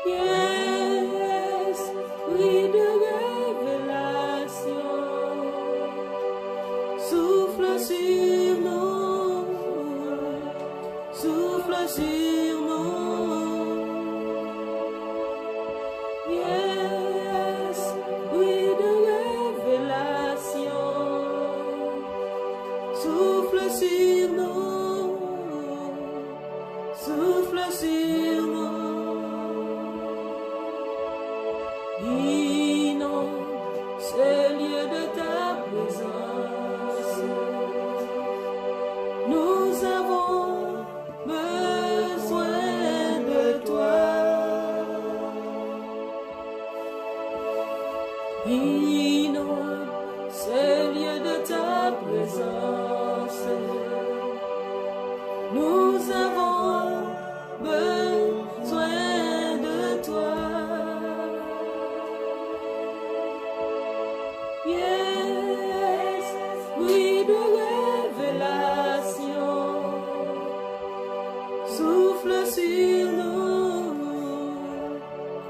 Yes, oui, de révélation. Souffle sur nous, souffle sur nous. Yes, oui, de révélation. Souffle sur nous, souffle sur nous. Inonde ce lieu de ta présence. Nous avons besoin de toi. Inonde ce lieu de ta présence. Nous avons besoin de toi. Yes, oui, de révélation. Souffle sur nous,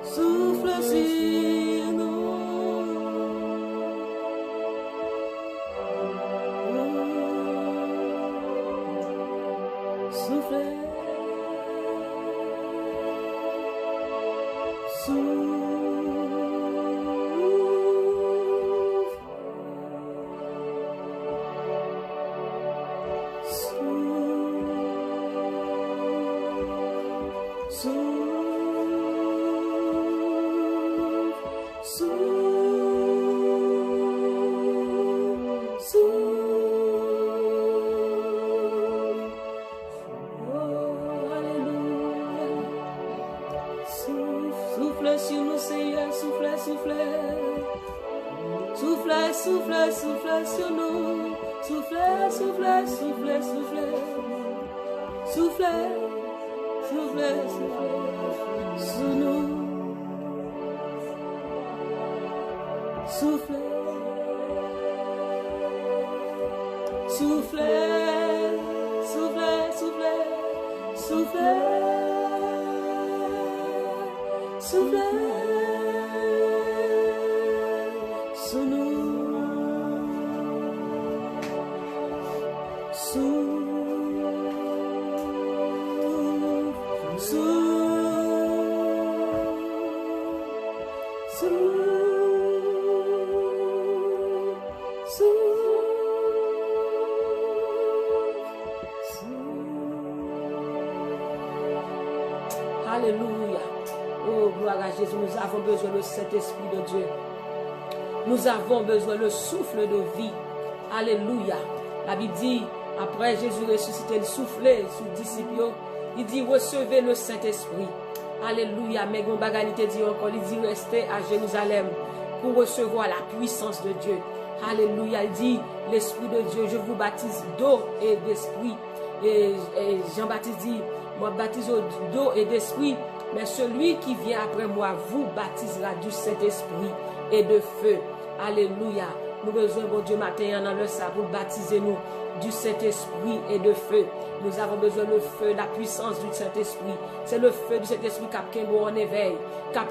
souffle sur nous. Souffle, souffle sur nous, Seigneur, souffle, souffle. Souffle, souffle, souffle sur nous. Souffle, souffle, souffle, souffle. Souffle, souffle, souffle sur nous. Souffle, souffle, souffle, souffle, souffle. Souffle sur nous. Alléluia. Oh, gloire à Jésus, nous avons besoin de cet esprit de Dieu. Nous avons besoin de souffle de vie. Alléluia. La Bible dit, après Jésus ressuscité, il soufflait sur les disciples. Il dit, recevez le Saint-Esprit. Alléluia. Mais on baganité dit encore, il dit, restez à Jérusalem pour recevoir la puissance de Dieu. Alléluia. Il dit, l'Esprit de Dieu, je vous baptise d'eau et d'esprit. Et Jean-Baptiste dit, moi baptise d'eau et d'esprit. Mais celui qui vient après moi vous baptisera du Saint-Esprit et de feu. Alléluia. Nous besoin, bon Dieu, matin, dans le ça pour baptiser nous du Saint-Esprit et de feu. Nous avons besoin de feu, la puissance du Saint-Esprit. C'est le feu du Saint-Esprit qui en éveil,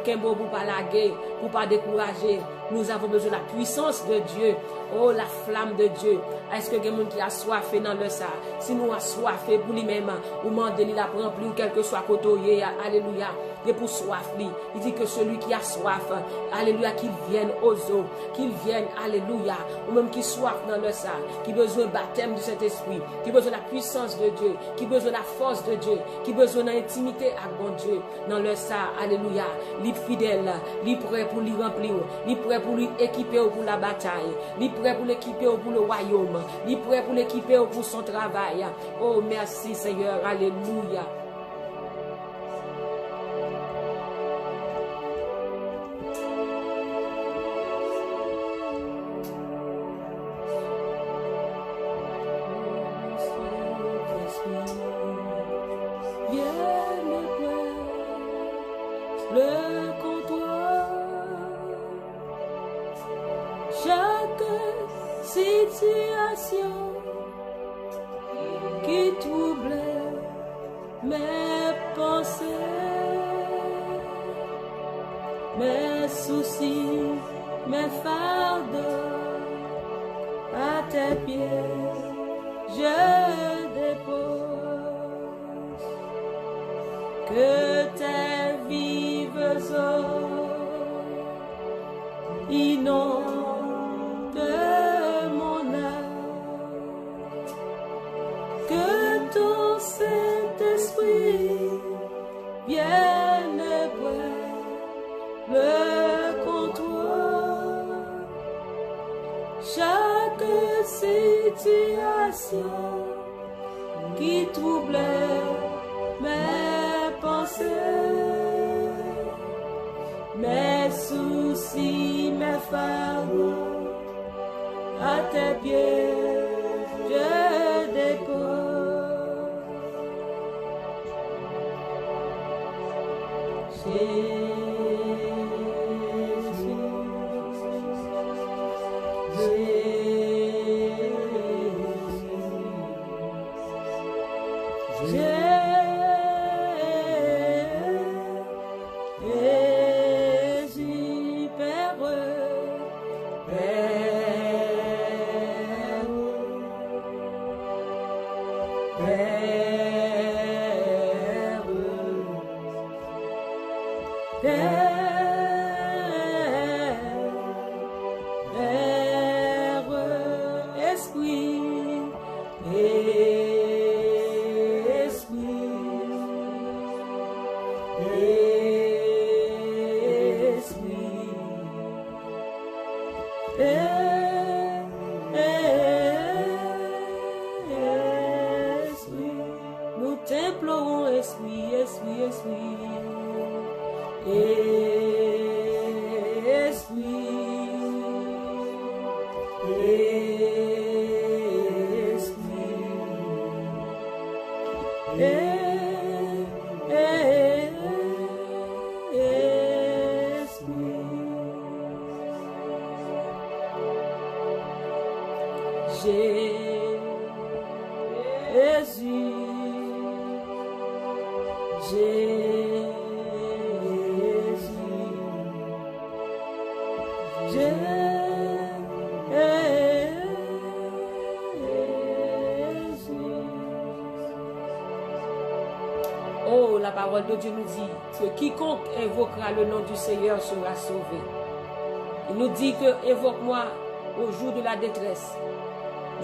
qui pour pas laguer, pour pas décourager. Nous avons besoin de la puissance de Dieu. Oh, la flamme de Dieu. Est-ce que quelqu'un qui a soifé dans le ça? Si nous avons soifé pour lui-même, ou mandé la remplir, quel que soit côté, alléluia. Et pour soif, il dit que celui qui a soif, alléluia, qu'il vienne aux eaux, qu'il vienne, alléluia, ou même qui soif dans le ça, qui besoin de baptême du Saint-Esprit, qui besoin de la puissance de Dieu, qui besoin de la force de Dieu, qui besoin d'intimité avec bon Dieu, dans le ça, alléluia, il fidèle, il prêt pour lui remplir, il prêt pour lui équiper pour la bataille, il prêt pour l'équiper pour le royaume, il prêt pour l'équiper pour son travail. Oh, merci Seigneur, alléluia. Qui troublait mes pensées, mes soucis, mes fardeaux, à tes pieds je dépose. Que tes vives eaux inondent mon âme, que ton Saint-Esprit vienne prendre le contrôle. Chaque situation qui troublait mes pensées, mes soucis, mes fardeaux, à tes pieds je dépose. Nous t'implorons, Esprit, Esprit, Esprit, Oh, la parole de Dieu nous dit que quiconque invoquera le nom du Seigneur sera sauvé. Il nous dit que invoque-moi au jour de la détresse.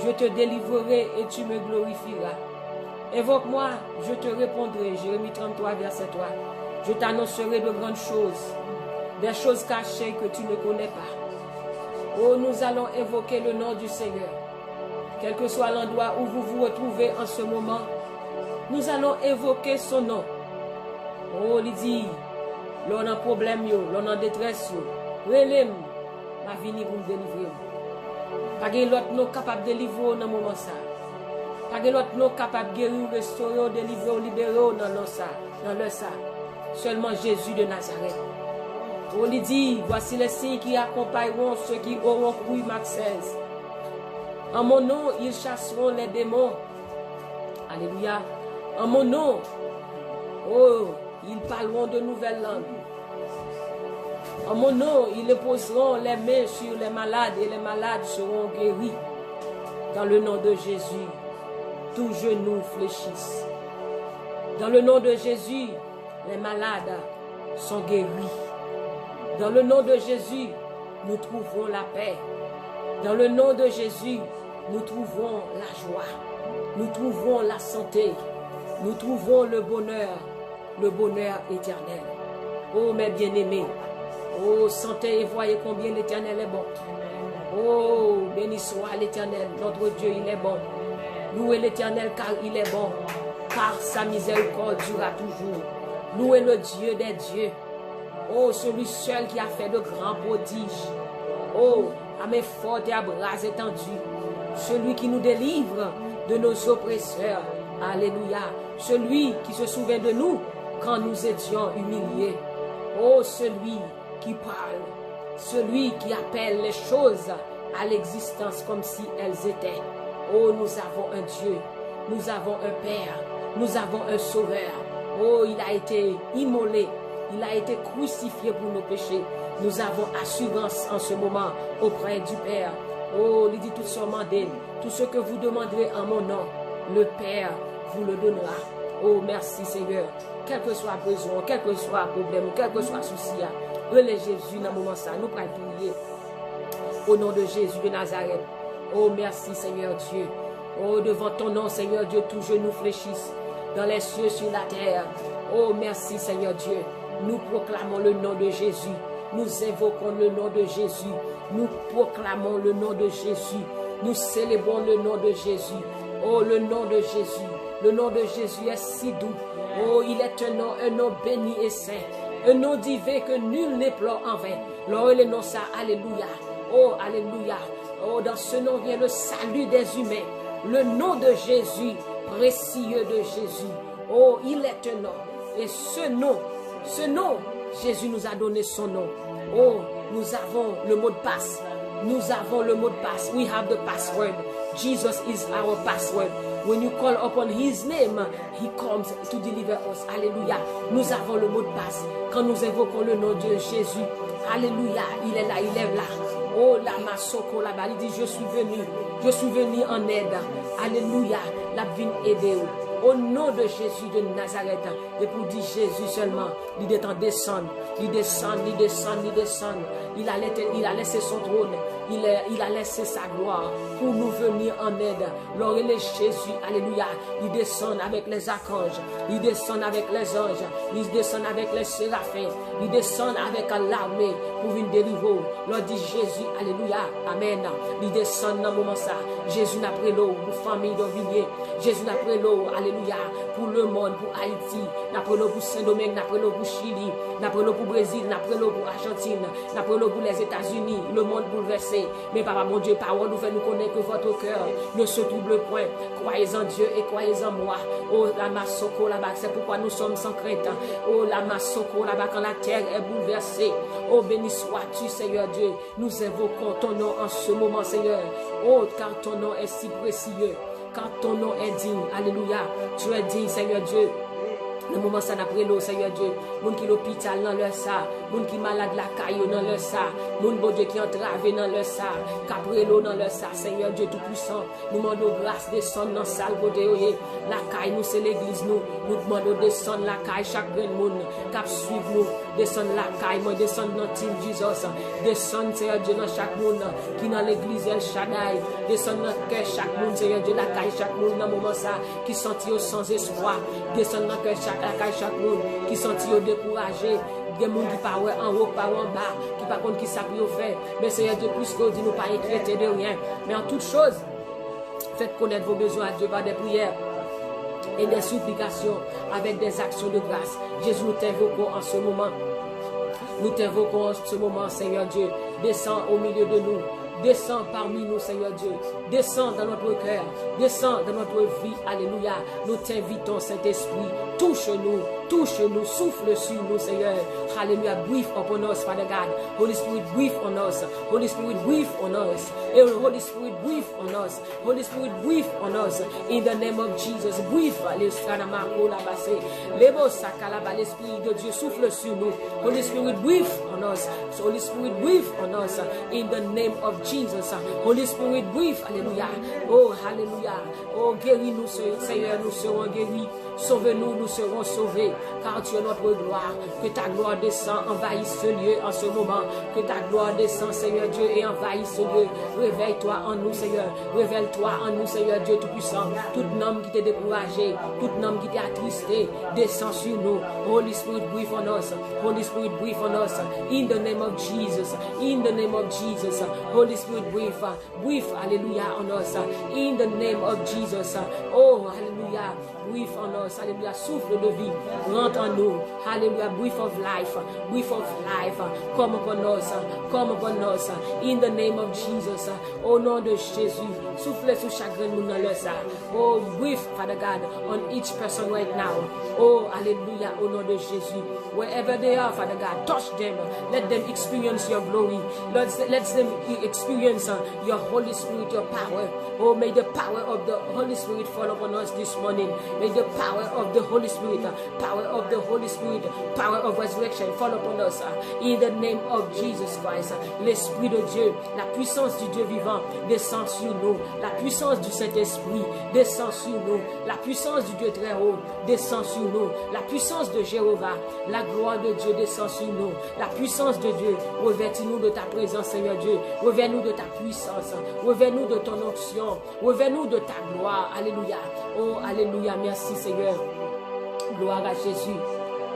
Je te délivrerai et tu me glorifieras. Invoque-moi, je te répondrai. Jérémie 33, verset 3. Je t'annoncerai de grandes choses, des choses cachées que tu ne connais pas. Oh, nous allons invoquer le nom du Seigneur. Quel que soit l'endroit où vous vous retrouvez en ce moment, nous allons invoquer son nom. Oh, il dit, l'on a un problème, l'on a détresse, relève, ma vie pour me délivrer. Pas de l'autre nous capable de délivrer dans ce moment ça. Pas de l'autre nous capable de guérir, restaurer, délivrer, libérer dans le ça. Seulement Jésus de Nazareth. Oh, il dit, voici les signes qui accompagneront ceux qui auront cru, Marc 16. En mon nom, ils chasseront les démons. Alléluia. En mon nom, oh, ils parleront de nouvelles langues. En mon nom, ils poseront les mains sur les malades et les malades seront guéris. Dans le nom de Jésus, tous genoux fléchissent. Dans le nom de Jésus, les malades sont guéris. Dans le nom de Jésus, nous trouverons la paix. Dans le nom de Jésus, nous trouverons la joie. Nous trouverons la santé. Nous trouverons le bonheur éternel. Oh mes bien-aimés, oh sentez et voyez combien l'Éternel est bon. Oh béni soit l'Éternel, notre Dieu il est bon. Louez l'Éternel car il est bon, car sa miséricorde durera toujours. Louez le Dieu des dieux. Oh celui seul qui a fait de grands prodiges. Oh à main forte et à bras étendus. Celui qui nous délivre de nos oppresseurs. Alléluia. Celui qui se souvient de nous quand nous étions humiliés. Oh, celui qui parle. Celui qui appelle les choses à l'existence comme si elles étaient. Oh, nous avons un Dieu. Nous avons un Père. Nous avons un Sauveur. Oh, il a été immolé. Il a été crucifié pour nos péchés. Nous avons assurance en ce moment auprès du Père. Oh, il dit tout ce demandez, tout ce que vous demanderez en mon nom, le Père vous le donnera. Oh, merci Seigneur. Quel que soit besoin, quel que soit problème, quel que soit souci, relève Jésus dans le moment ça. Nous pouvons prier au nom de Jésus de Nazareth. Oh, merci Seigneur Dieu. Oh, devant ton nom, Seigneur Dieu, tous genoux fléchissent dans les cieux, sur la terre. Oh, merci Seigneur Dieu. Nous proclamons le nom de Jésus. Nous invoquons le nom de Jésus. Nous proclamons le nom de Jésus. Nous célébrons le nom de Jésus. Oh, le nom de Jésus. Le nom de Jésus est si doux. Oh, il est un nom béni et saint. Un nom divin que nul n'éplore en vain. L'or le nom ça, alléluia. Oh, alléluia. Oh, dans ce nom vient le salut des humains. Le nom de Jésus, précieux de Jésus. Oh, il est un nom. Et ce nom, Jésus nous a donné son nom. Oh, nous avons le mot de passe. Nous avons le mot de passe. We have the password. Jesus is our password. When you call upon his name, he comes to deliver us. Alléluia. Nous avons le mot de passe. Quand nous invoquons le nom de Jésus, alléluia, il est là, il est là. Oh, la masoko là-bas, il dit, je suis venu en aide. Alléluia, la vine aider. Au nom de Jésus de Nazareth, et pour dire Jésus seulement, il est en descendre, il descend. Il a laissé son trône, il a laissé sa gloire pour nous venir en aide. Lors il est Jésus, alléluia, il descend avec les archanges, il descend avec les anges, il descend avec les séraphins, il descend avec l'armée pour venir délivrer. Lors dit Jésus, alléluia, amen. Il descend dans le moment ça. Jésus n'a pris l'eau pour famille d'Auvilliers. Jésus n'a pris l'eau, alléluia, pour le monde, pour Haïti, n'a pris l'eau pour Saint-Domingue, n'a pris l'eau pour Chili, n'a pris l'eau pour Brésil, n'a pris l'eau pour Argentine, n'a pris l'eau pour les États-Unis, le monde bouleversé. Mais papa, mon Dieu, parole nous fait nous connaître que votre cœur ne se trouble point. Croyez en Dieu et croyez en moi. Oh, la massoko là-bas, c'est pourquoi nous sommes sans crainte. Oh, la massoko là-bas, quand la terre est bouleversée. Oh, béni sois-tu, Seigneur Dieu. Nous invoquons ton nom en ce moment, Seigneur. Oh, car ton nom est si précieux. Car ton nom est digne. Alléluia. Tu es digne, Seigneur Dieu. Le moment ça n'a pris l'eau, Seigneur Dieu. Moun qui l'hôpital dans leur ça. Moun qui malade la caillou dans leur ça. Moun bon Dieu qui entravé dans leur ça. Capre l'eau dans leur ça. Seigneur Dieu tout-puissant. Nous demandons grâce descendre dans la salle côté. La caille nous c'est l'église nous. Nous demandons descendre la caille chaque grain de monde. Cap suivre nous. Descendre la caille. Moi descendre dans Team Jesus. Descendre Seigneur Dieu dans chaque monde. Qui dans l'église El Shaddai. Descendre dans cœur chaque monde. Seigneur Dieu la caille chaque monde dans le moment ça. Qui sentit sans espoir. Descendre dans cœur chaque monde qui sentit découragé, des gens qui parlent en haut, parlent en bas, qui par contre qui savent faire. Mais Seigneur Dieu, plus que dit nous pas inquiéter de rien. Mais en toute chose, faites connaître vos besoins à Dieu par des prières et des supplications avec des actions de grâce. Jésus, nous t'invoquons en ce moment. Nous t'invoquons en ce moment, Seigneur Dieu. Descends au milieu de nous. Descends parmi nous, Seigneur Dieu. Descends dans notre cœur. Descends dans notre vie. Alléluia. Nous t'invitons, Saint-Esprit. Touche-nous. touche-nous, souffle sur nous, Seigneur. Hallelujah. Breathe upon us, Father God. Holy Spirit, breathe on us. Holy Spirit, breathe on us. Holy Spirit, breathe on us. Holy Spirit, breathe on us. In the name of Jesus, breathe. L'Esprit de Dieu souffle sur nous. Holy Spirit, breathe on us. Holy Spirit, breathe on us. In the name of Jesus. Holy Spirit, breathe. Alléluia. Oh, hallelujah. Oh, guéris-nous, Seigneur, nous serons guéris. Sauve-nous, nous serons sauvés, car tu es notre gloire. Que ta gloire descend, envahisse ce lieu en ce moment. Que ta gloire descend, Seigneur Dieu, et envahisse ce lieu. Réveille-toi en nous, Seigneur. Révèle-toi en nous, Seigneur Dieu Tout-Puissant. Tout homme qui t'est découragé, tout homme qui t'est attristé, descend sur nous. Holy Spirit, breathe on us. Holy Spirit, breathe on us. In the name of Jesus. In the name of Jesus. Holy Spirit, breathe. Breathe, hallelujah, on us. In the name of Jesus. Oh, hallelujah. Breathe on us. Hallelujah. Souffle de vie. Rentre en nous. Hallelujah. Breath of life. Breath of life. Come upon us. Come upon us. In the name of Jesus. Au nom de Jésus. Souffle sur chacun de nous dans le sang. Oh, breathe, Father God, on each person right now. Oh, hallelujah. Au nom de Jésus. Wherever they are, Father God, touch them. Let them experience your glory. Let them experience your Holy Spirit, your power. Oh, may the power of the Holy Spirit fall upon us this morning. May the power of the Holy Spirit, power of the Holy Spirit, power of resurrection fall upon us. In the name of Jesus Christ, l'Esprit de Dieu, la puissance du Dieu vivant descend sur nous. La puissance du Saint-Esprit descend sur nous. La puissance du Dieu très haut descend sur nous. La puissance de Jéhovah, la gloire de Dieu descend sur nous. La puissance de Dieu, revêtis-nous de ta présence, Seigneur Dieu. Revêt-nous de ta puissance. Revêt-nous de ton onction. Revêt-nous de ta gloire. Alléluia. Oh, alléluia. Merci, Seigneur. Gloire à Jésus.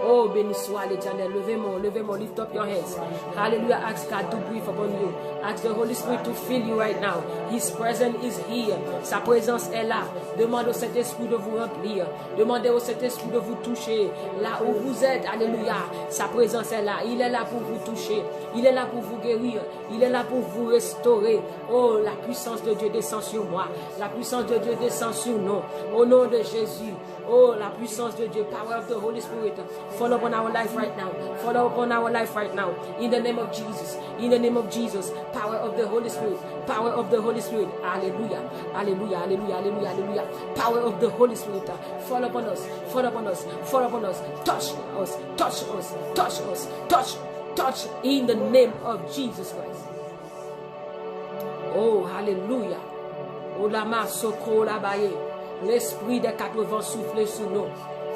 Oh, béni soit l'Éternel. Levez-moi, lift up your hands. Hallelujah. Ask God to breathe upon you. Ask the Holy Spirit to fill you right now. His presence is here. Sa présence est là. Demandez au Saint-Esprit de vous remplir. Demandez au Saint-Esprit de vous toucher. Là où vous êtes, alléluia. Sa présence est là. Il est là pour vous toucher. Il est là pour vous guérir. Il est là pour vous restaurer. Oh, la puissance de Dieu descend sur moi. La puissance de Dieu descend sur nous. Au nom de Jésus. Oh, la puissance de Dieu. Power of the Holy Spirit. Fall upon our life right now. Fall upon our life right now. In the name of Jesus. In the name of Jesus. Power of the Holy Spirit. Power of the Holy Spirit. Hallelujah. Hallelujah. Hallelujah. Hallelujah. Hallelujah. Power of the Holy Spirit. Fall upon us. Fall upon us. Fall upon us. Touch us. Touch us. Touch us. Touch. Touch. In the name of Jesus Christ. Oh, hallelujah. Oh, la masse, la baye. L'esprit des 80 souffle sur nous.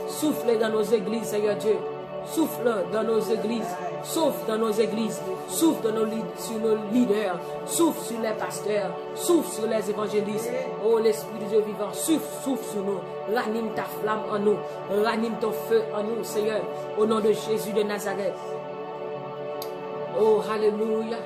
Souffle dans nos églises, Seigneur Dieu. Souffle dans nos églises. Souffle dans nos églises. Souffle sur nos leaders. Souffle sur les pasteurs. Souffle sur les évangélistes. Oh, l'Esprit de Dieu vivant. Souffle sur nous. Ranime ta flamme en nous. Ranime ton feu en nous, Seigneur. Au nom de Jésus de Nazareth. Oh, hallelujah.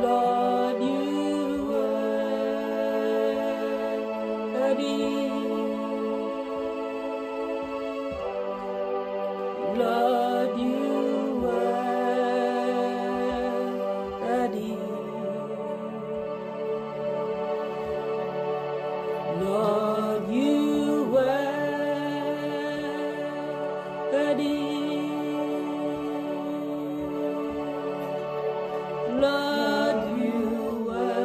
Lord, you worthy. Lord, you worthy. Lord, you worthy. Lord, you worthy.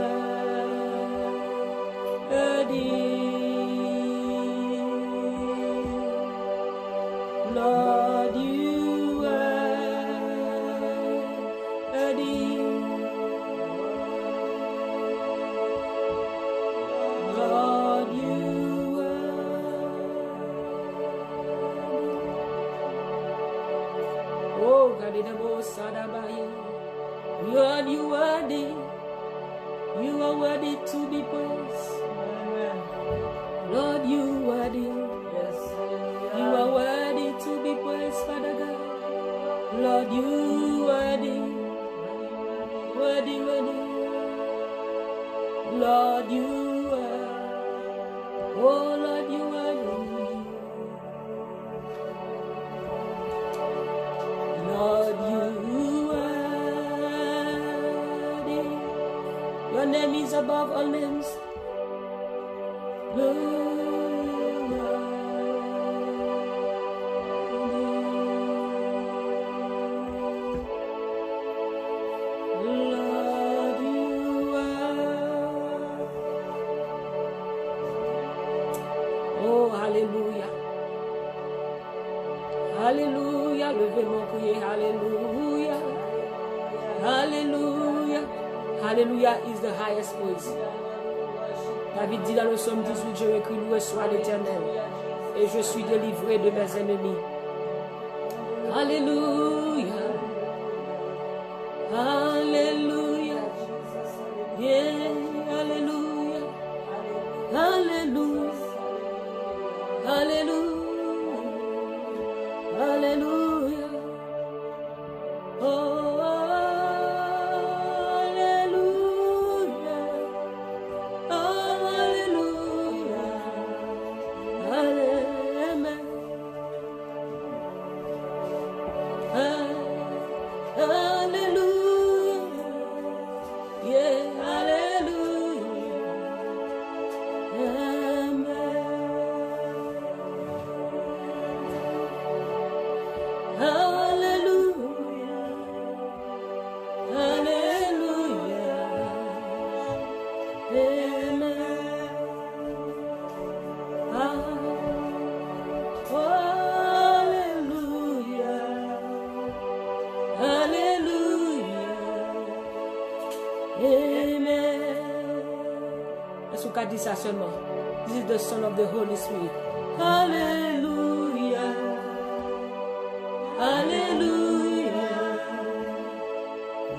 Lord, you worthy. Lord, you worthy. Oh, God, in the most Sadabayi. Lord, you worthy. You are worthy to be praised. Amen. Lord, you worthy. Yes. You are worthy to be praised, Father God. Lord, you worthy. Worthy, worthy. Lord, you are. Oh, Lord, you worthy. Lord, you worthy. Your name is above all names. Lord, you are. Oh, hallelujah. Hallelujah. Levez mon prier. Hallelujah. Hallelujah. Hallelujah is the highest voice. David dit dans le psaume 18, je m'écris, loué soit l'Éternel, et je suis délivré de mes ennemis. Alléluia. Alléluia. Yeah, alléluia. Alléluia. Alléluia. Alléluia. Oh. Dit ça seulement. This is the Son of the Holy Spirit. Hallelujah. Hallelujah.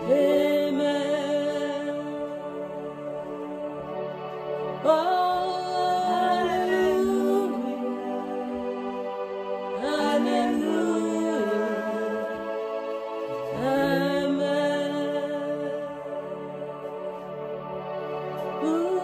Amen. Oh, hallelujah. Hallelujah. Amen. Ooh.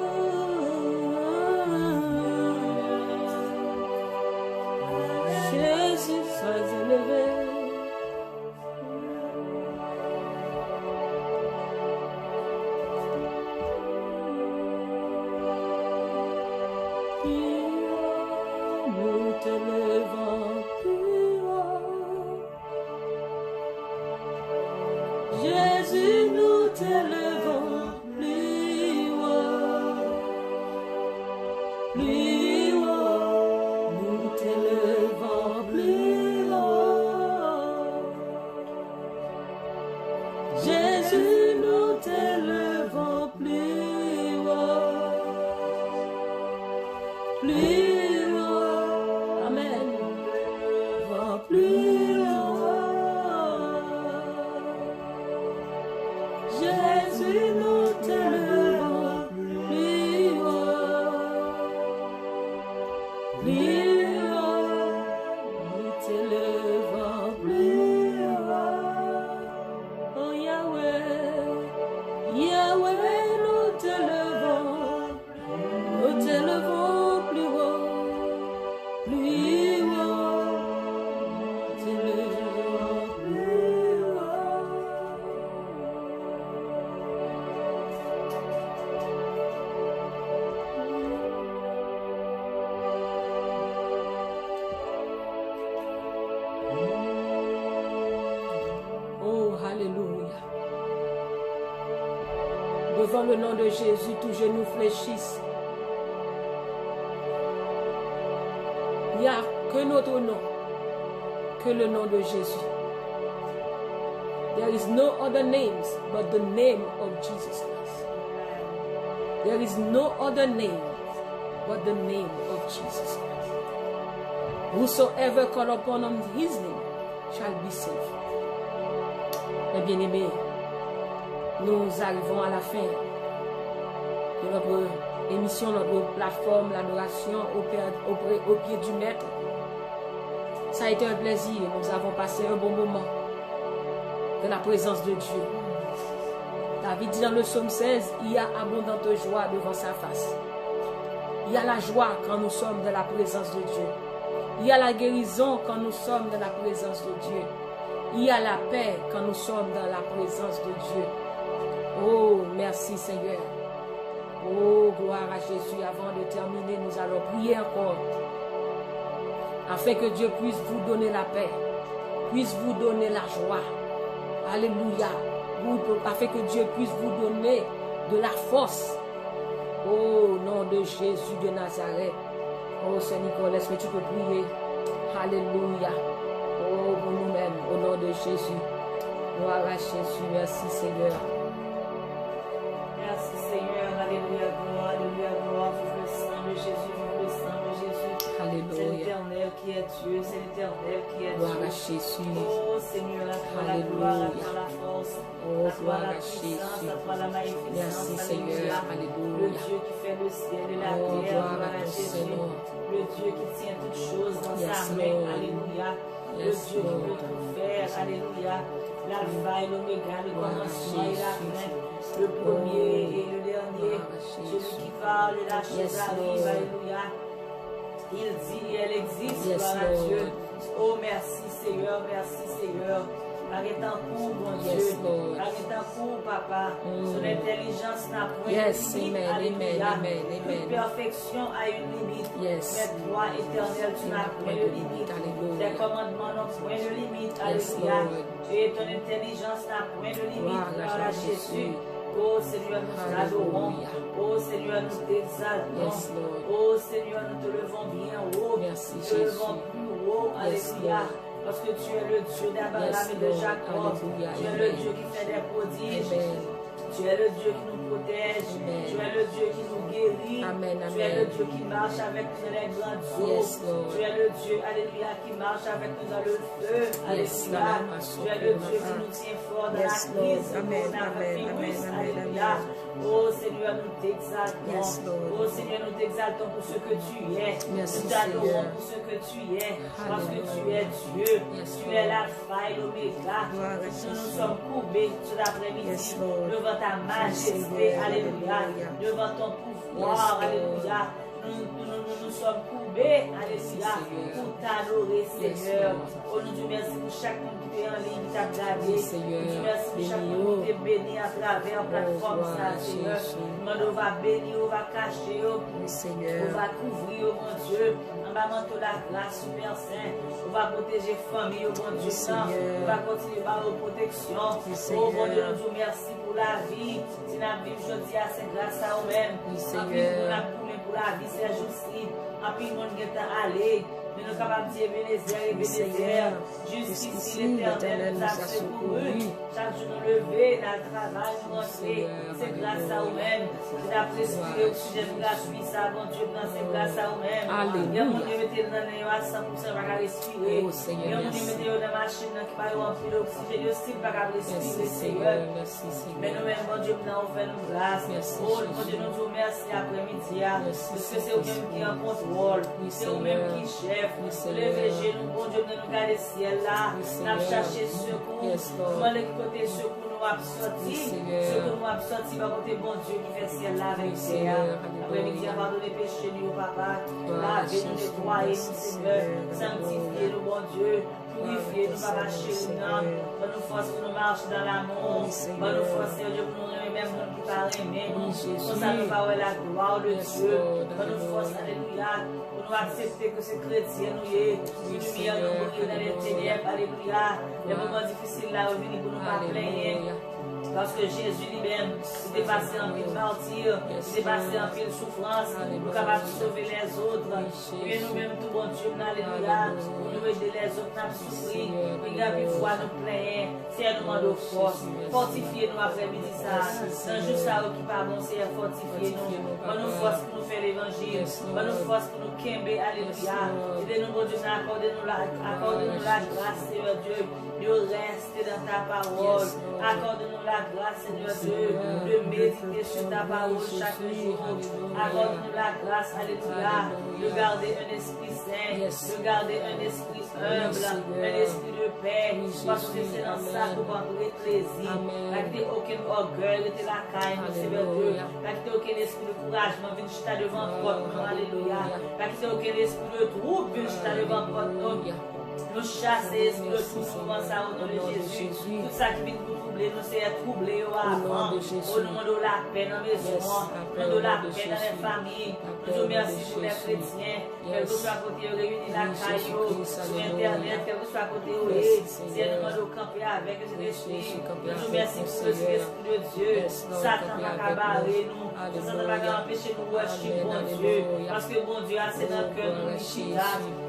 Alléluia. Devant le nom de Jésus, tout genou fléchisse. Il n'y a que notre nom, que le nom de Jésus. There is no other names but the name of Jesus Christ. There is no other name but the name of Jesus Christ. Whosoever call upon his name shall be saved. Mes bien-aimés, nous arrivons à la fin de notre émission, notre plateforme, l'adoration au pied du Maître. Ça a été un plaisir. Nous avons passé un bon moment de la présence de Dieu. David dit dans le psaume 16, il y a abondante joie devant sa face. Il y a la joie quand nous sommes dans la présence de Dieu. Il y a la guérison quand nous sommes dans la présence de Dieu. Il y a la paix quand nous sommes dans la présence de Dieu. Oh, merci Seigneur. Oh, gloire à Jésus. Avant de terminer, nous allons prier encore. Afin que Dieu puisse vous donner la paix, puisse vous donner la joie. Alléluia. Afin que Dieu puisse vous donner de la force. Au nom de Jésus de Nazareth. Oh, Seigneur Nicolas, est-ce que tu peux prier? Alléluia. Oh, pour nous-mêmes, au nom de Jésus. Gloire à Jésus. Merci, Seigneur. Merci, Seigneur. Alléluia, gloire, alléluia, gloire. Vive le sang de Jésus, vive le sang de Jésus. Alléluia. C'est l'Éternel qui est Dieu, c'est l'Éternel qui est Gloire Dieu. à Jésus. Oh, Seigneur, à toi la gloire, à toi la force, Oh, à toi gloire la à puissance, Jésus. à toi la magnificence. Merci, Seigneur. Alléluia. Le Dieu qui fait le ciel et la Oh, terre, gloire à ton Jésus. Seigneur. Le Dieu qui tient toutes choses dans Yes, sa main. Lord. Alléluia. Le Yes, Dieu qui Lord. peut tout faire. Alléluia. L'alpha et l'oméga, le Gloire à commencement et la Jésus. fin. Le premier et le dernier. Gloire à Jésus. Celui qui parle et la chose Yes, arrive. Lord. Alléluia. Il dit, elle existe. Yes, Gloire à Lord. Dieu. Oh, merci Seigneur, merci Seigneur. Arrête en cours, mon Yes, Dieu. Lord. Arrête en cours, Papa. Son intelligence n'a point Yes, de limite. amen, Alléluia. amen, amen, amen. Toute perfection a une limite. Yes. Mais toi, éternel, tu n'as point de limite. Alléluia. Tes commandements n'ont point de limite. Yes, Alléluia. Lord. Et ton intelligence n'a point de limite. Gloire Gloire à à Jésus. Jésus. Oh Seigneur, nous t'adorons. Alléluia. Oh Seigneur, nous t'exaltons. Yes, Lord. Oh Seigneur, nous te levons bien haut. Merci, Nous te Jésus. levons plus haut. Yes, Alléluia. Lord. Parce que tu es le Dieu d'Abraham Yes, et de Lord. Jacob. Alléluia. Tu es le Amen. Dieu qui fait des prodiges. Amen. Tu es le Dieu qui nous protège. Amen. Tu es le Dieu qui nous guérit. Amen, Tu amen. es le Dieu qui marche avec nous dans les grandes eaux. Yes, Lord. Tu es le Dieu, alléluia, qui marche avec nous dans le feu. Yes, Alléluia. Lord. Tu es le Dieu qui nous tient fort dans Yes, la crise. Lord. Amen, Dans la amen, virus. amen, Alléluia. amen. Oh Seigneur, nous t'exaltons. Yes, Lord. Oh Seigneur, nous t'exaltons pour ce que tu es. Merci, Nous t'adorons Seigneur. pour ce que tu es. Parce que tu Alléluia. es Dieu. Yes, Tu Lord. es l'alpha et l'oméga. Gloire à Nous Jésus. nous sommes courbés cet après-midi Yes, Lord. devant ta majesté. Seigneur. Alléluia. Alléluia. Devant ton pouvoir. Yes, Lord. Alléluia. Nous sommes courbés. Alléluia. Seigneur. Pour t'adorer, Yes, Seigneur. Lord. Oh, nous te merci pour chaque monde qui est en ligne, qui t'a regardé. Oui, Seigneur. Nous te merci pour chaque Béni, monde qui est béni à travers la plateforme, gloire ça, à Seigneur. Jésus. On va bénir, on va cacher. Oui, Seigneur. On va couvrir, oh mon Dieu, en bas manteau la grâce super saint. On va protéger famille, oh mon Dieu. Oui, Seigneur. On va continuer par nos protections. Oui, Oh Seigneur. mon Dieu, nous disons merci pour la vie. Si nous vivons aujourd'hui, c'est grâce à nous-mêmes. Oui, En plus, Seigneur. nous avons pour la vie, c'est juste. En plus, nous avons allé. Mais nous sommes capables de dire Bénézer et Oui, Bénézer. Seigneur. Jusqu'ici, Jusqu'ici, l'Éternel nous a secourus. Chaque jour, nous lever, dans le travail, nous rentrer. Seigneur, C'est grâce à alléluia. nous-mêmes. C'est la respiré oxygène gratuit, ça, bon Dieu, c'est grâce à nous-mêmes. Alléluia. Il y a mon Dieu, mettez dans les à 100%, pas qu'à respirer. Oh, Seigneur, Il y a mon Dieu, merci. mettez dans la machine qui va remplir l'oxygène, aussi, pas qu'à Merci, respirer, Seigneur. Seigneur. Merci, Mais Seigneur. nous-mêmes, bon Dieu, nous avons fait nous grâce. Merci, Oh, Jésus. mon Dieu, nous vous remercions après-midi. Merci, Parce que c'est vous-même qui en contrôle. Oui, C'est vous-même Seigneur. qui chef. Oui, Seigneur. Levez genoux, bon Dieu, nous garder le ciel là. Oui, Nous avons Seigneur. cherché secours. Yes, Lord. Nous allons côté secours, nous avons sorti. Oui, Seigneur. Secours, nous avons sorti par côté bon Dieu qui fait ciel là avec Oui, terre. Seigneur. Après-midi, Alléluia. pardonnez péché nous, papa. Gloire à Lavez-nous, Jésus. nettoyez-nous, Merci, Seigneur. Seigneur. Sanctifiez-nous, bon Dieu. Purifiez-nous, Gloire à papa, ton chez nous. Seigneur. Bonne force pour nous marcher dans l'amour. Oui, Seigneur. Bonne force, Seigneur, pour nous remettre même nous qui parlons, mais Oui, Jésus. nous allons pas la gloire de Yes, Dieu. Lord. Bonne force, alléluia. pour nous accepter que c'est chrétien, nous y est, une lumière nous brille dans les ténèbres, alléluia. Les moments difficiles là, venir pour nous pas plaindre. Parce que Jésus lui-même, il est passé en pile martyr, il est passé en pile souffrance, nous capables de sauver les autres. Et nous-mêmes, tout bon Dieu, alléluia, pour nous aider les autres à souffrir. Regardez une fois nous plaignons, c'est un moment de force. Fortifiez-nous après-midi ça. C'est un jour ça qui pas bon, c'est fortifiez-nous. Bonne force pour nous faire l'évangile. Bonne force pour nous quimber, alléluia. Aidez-nous, bon Dieu, accordez-nous la grâce, Seigneur Dieu, de rester dans ta parole. Accorde-nous la grâce, Seigneur Dieu, de méditer sur ta parole chaque jour. Accorde-nous la grâce, alléluia, de garder un esprit saint, de garder un esprit humble, un esprit de paix, parce que c'est dans ça qu'on va trouver plaisir. Pas qu'il n'y ait aucun orgueil de la caille, Seigneur Dieu. Pas qu'il n'y ait aucun esprit de couragement, viens chuter devant toi, alléluia. Pas qu'il n'y ait aucun esprit de trouble, viens chuter devant toi, nous chasser l'esprit de tout moment ça au nom de Jésus. Tout ça qui vient nous troubler, nous c'est troubler avant. Au nom de la paix dans les maisons, au nom de la paix dans les familles. Nous vous remercions pour les chrétiens. Quel que soit côté réunis la caillou, sur internet, quel que soit côté où c'est un moment de camper avec cet esprit. Nous vous remercions pour l'esprit de Dieu. Satan va cabarer nous. Satan va empêcher nous worship bon Dieu. Parce que bon Dieu a c'est dans le cœur de nous.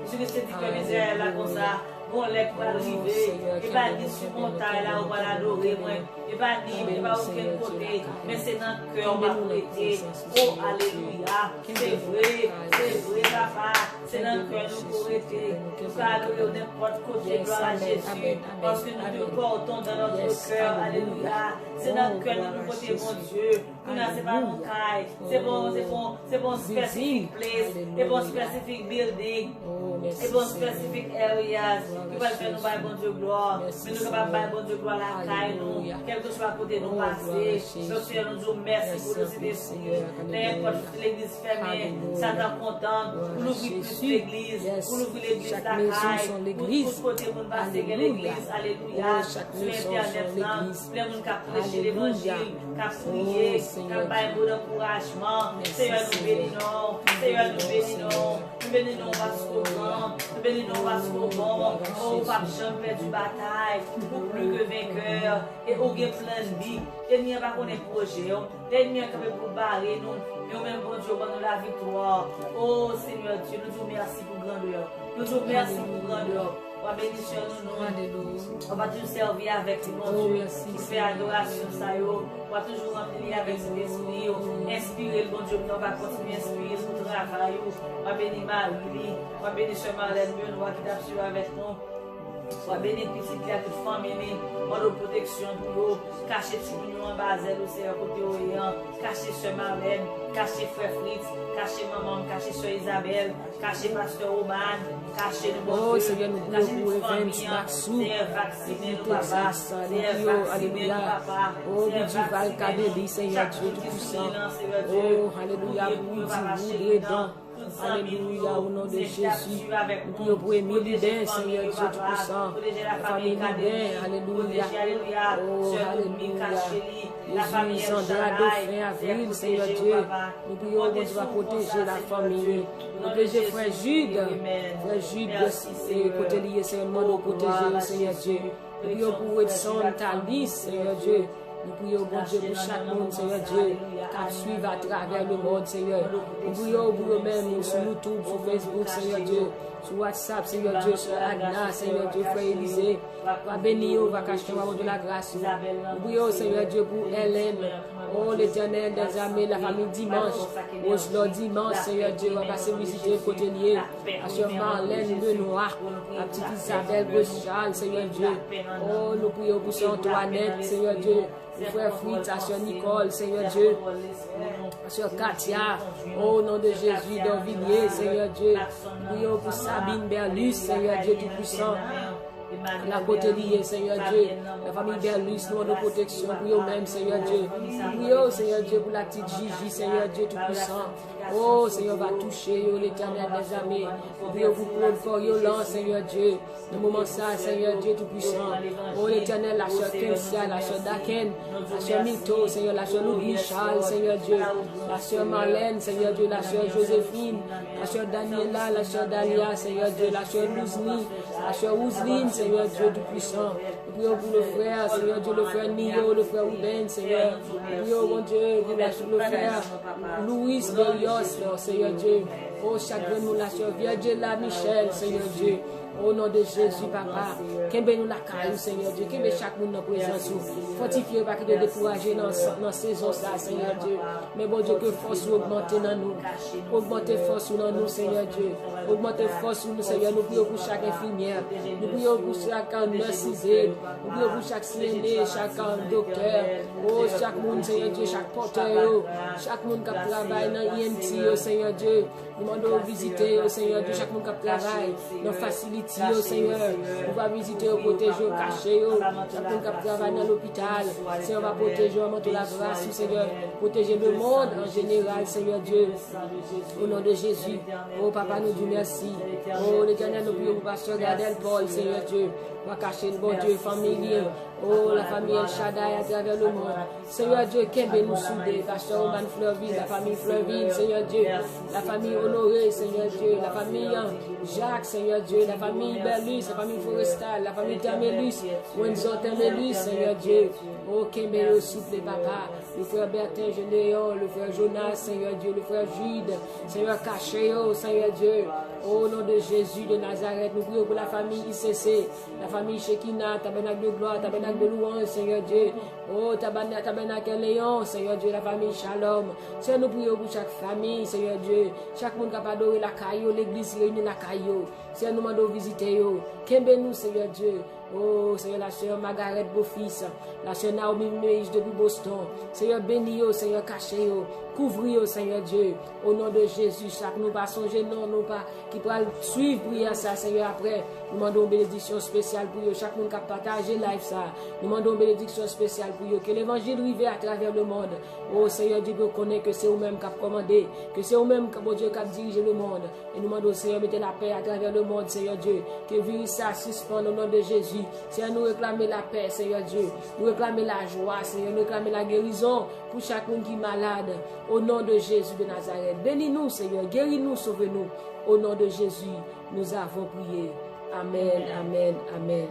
Je ne sais pas misère là comme ça. Bon, les pour arriver, et pas dire sur montagne là, on va l'adorer, moi. Et pas dire, et pas aucun côté, mais c'est dans le cœur, on va prêter. Oh, alléluia. C'est vrai, papa. C'est dans le cœur, nous pour prêter. Nous pouvons adorer n'importe côté, gloire à Jésus. Parce que nous nous portons dans notre cœur, alléluia. C'est dans le cœur, nous portons, mon Dieu. Nous n'avons pas nos cailles. C'est bon specific place. C'est bon specific building. C'est bon specific areas. Nous allons faire nous bon Dieu gloire. Mais nous sommes pas bon Dieu gloire la caille nous. Quel que soit côté nous passer. Donc Seigneur nous disons merci pour nous aider. N'importe l'église fermée. Satan content. Pour nous ouvrir plus l'église. Pour nous ouvrir l'église la caille. Pour tout côté pour nous passer l'église. Alléluia. Sur internet là. Plein de monde qui a prêché l'évangile. Qui a prié. Qui a pas un bon encouragement. Seigneur nous bénissons. Seigneur nous bénissons. Nous bénissons parce qu'on nous bénissons parce qu'on bon. Oh, Pape Jean perdu bataille, pour plus que vainqueur, et au gain plein de vie, et n'y a pas qu'on est projet, et n'y a pas pour barrer nous, et au même bon Dieu, nous la victoire. Oh Seigneur Dieu, nous vous remercions pour grandeur, nous vous remercions pour grandeur. On va bénir sur nous, on va toujours servir avec le bon Dieu, qui fait adoration, ça y on va toujours remplir avec cet esprit, inspirer le bon Dieu, on va continuer à inspirer son travail, on va bénir Marie, on va bénir sur Marlène, on va qui t'assure avec nous. Soit bénéficier de toute famille, de protection pour eux, cacher tout le monde en bas, c'est à côté Orient, cacher Sœur Marlène, cacher Frère Fritz, cacher maman, cacher Sœur Isabelle, cacher Pasteur Oman, cacher le bon Dieu, cacher toute famille, c'est vacciner le papa, c'est vacciner le papa, c'est vacciner Seigneur Dieu tout-puissant. Oh, alléluia, Alléluia, au nom de Jésus. Nous prions pour Émile Libin, Seigneur Dieu Tout-Puissant. La famille Libin, alléluia. Oh, alléluia. Jésus, Sandra, Dauphin, Avril, Seigneur Dieu. Nous prions que tu vas protéger la famille. Protéger Frère Jude. Frère Jude, côté lié, Seigneur, nous protéger, Seigneur Dieu. Nous prions pour Edson, Talis, Seigneur Dieu. Nous prions, bon Dieu, pour chaque monde, Seigneur Dieu, qui suit à travers le monde, Seigneur. Nous prions pour nous-mêmes, sur YouTube, sur Facebook, Seigneur Dieu, sur WhatsApp, Seigneur Dieu, sur Agna, Seigneur Dieu, Frère Élisée. Va bénir, va cacher, va de la grâce. Nous prions, Seigneur Dieu, pour Hélène, oh l'Éternel des armées, la famille dimanche, Oslo dimanche, Seigneur Dieu, va passer visiter le côté lié, à Sœur Marlène Benoît, à petite Isabelle Gauchal, Seigneur Dieu. Oh, nous prions pour Sœur Antoinette, Seigneur Dieu. Frère Fritz, à Sœur Nicole, Seigneur Dieu, à Sœur Katia, au nom de Jésus, d'Orvilliers, Seigneur Dieu, prions pour Sabine Berlus, Seigneur Dieu Tout-Puissant, la côté liée, Seigneur Dieu, la famille Berlus, nom de protection, prions même, Seigneur Dieu, prions, Seigneur Dieu, pour la petite Gigi, Seigneur Dieu Tout-Puissant, Oh, Seigneur, va toucher, l'Éternel des armées. Prions vous pour violent, Seigneur Dieu. Le moment ça, Seigneur Dieu Tout-Puissant. Oh, l'Éternel, la sœur Kensia, la sœur Daken, la sœur Mito, Seigneur, la sœur Louis Michal, Seigneur Dieu. La sœur Marlène, Seigneur Dieu, la sœur Joséphine, la sœur Daniela, la sœur Dalia, Seigneur Dieu, la sœur Louzny, la sœur Ouzline, Seigneur Dieu Tout-Puissant. Nous prions pour le frère, Seigneur Dieu, le frère Nio, le frère Ruben, Seigneur. Nous prions, mon Dieu, pour le frère Louis Berios, Seigneur Dieu. Oh, chacun nous la sœur Virgila Michel, Seigneur Dieu. Au nom de Jésus, Papa, qu'aime nous la caille, Seigneur Dieu, qu'aime chaque monde dans présence, fortifiez pas que de décourager dans la saison, ça, Seigneur Dieu. Mais bon Dieu, que force augmente dans nous, augmentez force dans nous, Seigneur Dieu, augmentez force dans nous, Seigneur. Nous prions pour chaque infirmière, nous prions pour chaque nurse, nous prions pour chaque CNE, chaque docteur, oh, chaque monde, Seigneur Dieu, chaque porteur, chaque monde qui travaille dans l'INT, Seigneur Dieu. Nous demandons de visiter, Seigneur Dieu, chaque monde qui travaille dans facilité. Seigneur, on va visiter, protéger, cacher, chaque monde qui travaille dans l'hôpital, Seigneur, on va protéger, on va monter la grâce, Seigneur, protéger le monde en général, Seigneur Dieu, au nom de Jésus. Oh, Papa, nous disons merci. Oh, l'Éternel, nous prions pour Pasteur Gardel Paul, Seigneur Dieu, on va cacher le bon Dieu, famille. Oh, la famille El Shaddai à travers le monde. Seigneur Dieu, qu'aime nous souder. Pasteur Oman Fleurville, la famille Fleurville, Seigneur Dieu. La famille Honoré, Seigneur Dieu. La famille Jacques, Seigneur Dieu. La famille Berlus, la famille Forestal, la famille Termelus, Wenzo Termelus, Seigneur Dieu. Oh, qu'aime nous souffle, Papa. Le frère Bertin Généon, le frère Jonas, Seigneur Dieu. Le frère Jude, Seigneur Cachéo, Seigneur Dieu. Au nom de Jésus de Nazareth, nous prions pour la famille ICC, la famille Shekinah, Tabernacle de gloire, Tabernacle de louange, Seigneur Dieu. Oh, Tabernacle Léon, Seigneur Dieu, la famille Shalom. Seigneur, nous prions pour chaque famille, Seigneur Dieu. Chaque monde qui a adoré la caillou, l'église réunie la caillou. Seigneur, nous demandons de visiter. Qu'aime nous, Seigneur Dieu. Oh, Seigneur, la sœur Margaret Beaufils, la sœur Naomi Meij depuis Boston. Seigneur, bénis-yo, Seigneur, cachez-yo. Couvrir, Seigneur Dieu, au nom de Jésus, chaque nous pas songer, non, nous pas, qui pourra suivre prière ça, Seigneur, après. Nous demandons une bénédiction spéciale pour eux, chaque monde qui a partagé live ça. Nous demandons une bénédiction spéciale pour eux, que l'évangile arrive à travers le monde. Oh, Seigneur Dieu, que connaît que c'est vous-même qui a commandé, que c'est vous-même, mon Dieu, qui a dirigé le monde. Et nous demandons, Seigneur, mettez la paix à travers le monde, Seigneur Dieu, que virus ça suspende au nom de Jésus. Seigneur, nous réclamer la paix, Seigneur Dieu, nous réclamer la joie, Seigneur, nous réclamer la guérison pour chaque monde qui est malade. Au nom de Jésus de Nazareth, bénis-nous, Seigneur, guéris-nous, sauve-nous. Au nom de Jésus, nous avons prié. Amen, amen, amen.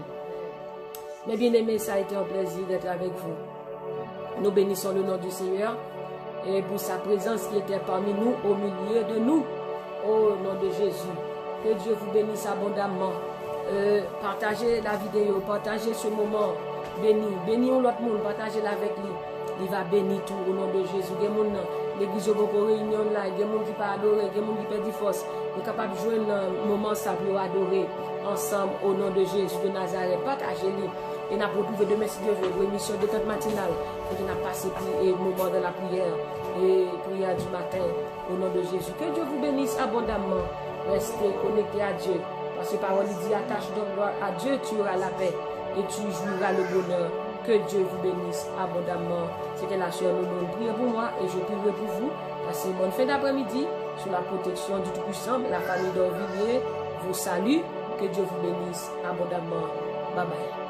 Mes bien-aimés, ça a été un plaisir d'être avec vous. Nous bénissons le nom du Seigneur et pour sa présence qui était parmi nous, au milieu de nous. Au nom de Jésus, que Dieu vous bénisse abondamment. Partagez la vidéo, partagez ce moment. Bénis l'autre monde, partagez-la avec lui. Il va bénir tout au nom de Jésus. L'église de beaucoup réunion là, il y a des gens qui pas adorer, il y a des gens qui perdent force. Nous sommes capables de jouer un moment ça pour adorer ensemble au nom de Jésus de Nazareth. Partagez-le. Et nous avons retrouvé demain, si Dieu veut, une émission de temps matinale. Et nous avons passé le moment de la prière et prière du matin au nom de Jésus. Que Dieu vous bénisse abondamment. Restez connectés à Dieu. Parce que la parole dit, attache donc gloire à Dieu, tu auras la paix et tu jouiras le bonheur. Que Dieu vous bénisse abondamment. C'était la sœur Loulou. Priez pour moi et je prierai pour vous. Passez une bonne fin d'après-midi sous la protection du Tout-Puissant. La famille d'Orvilliers vous salue. Que Dieu vous bénisse abondamment. Bye bye.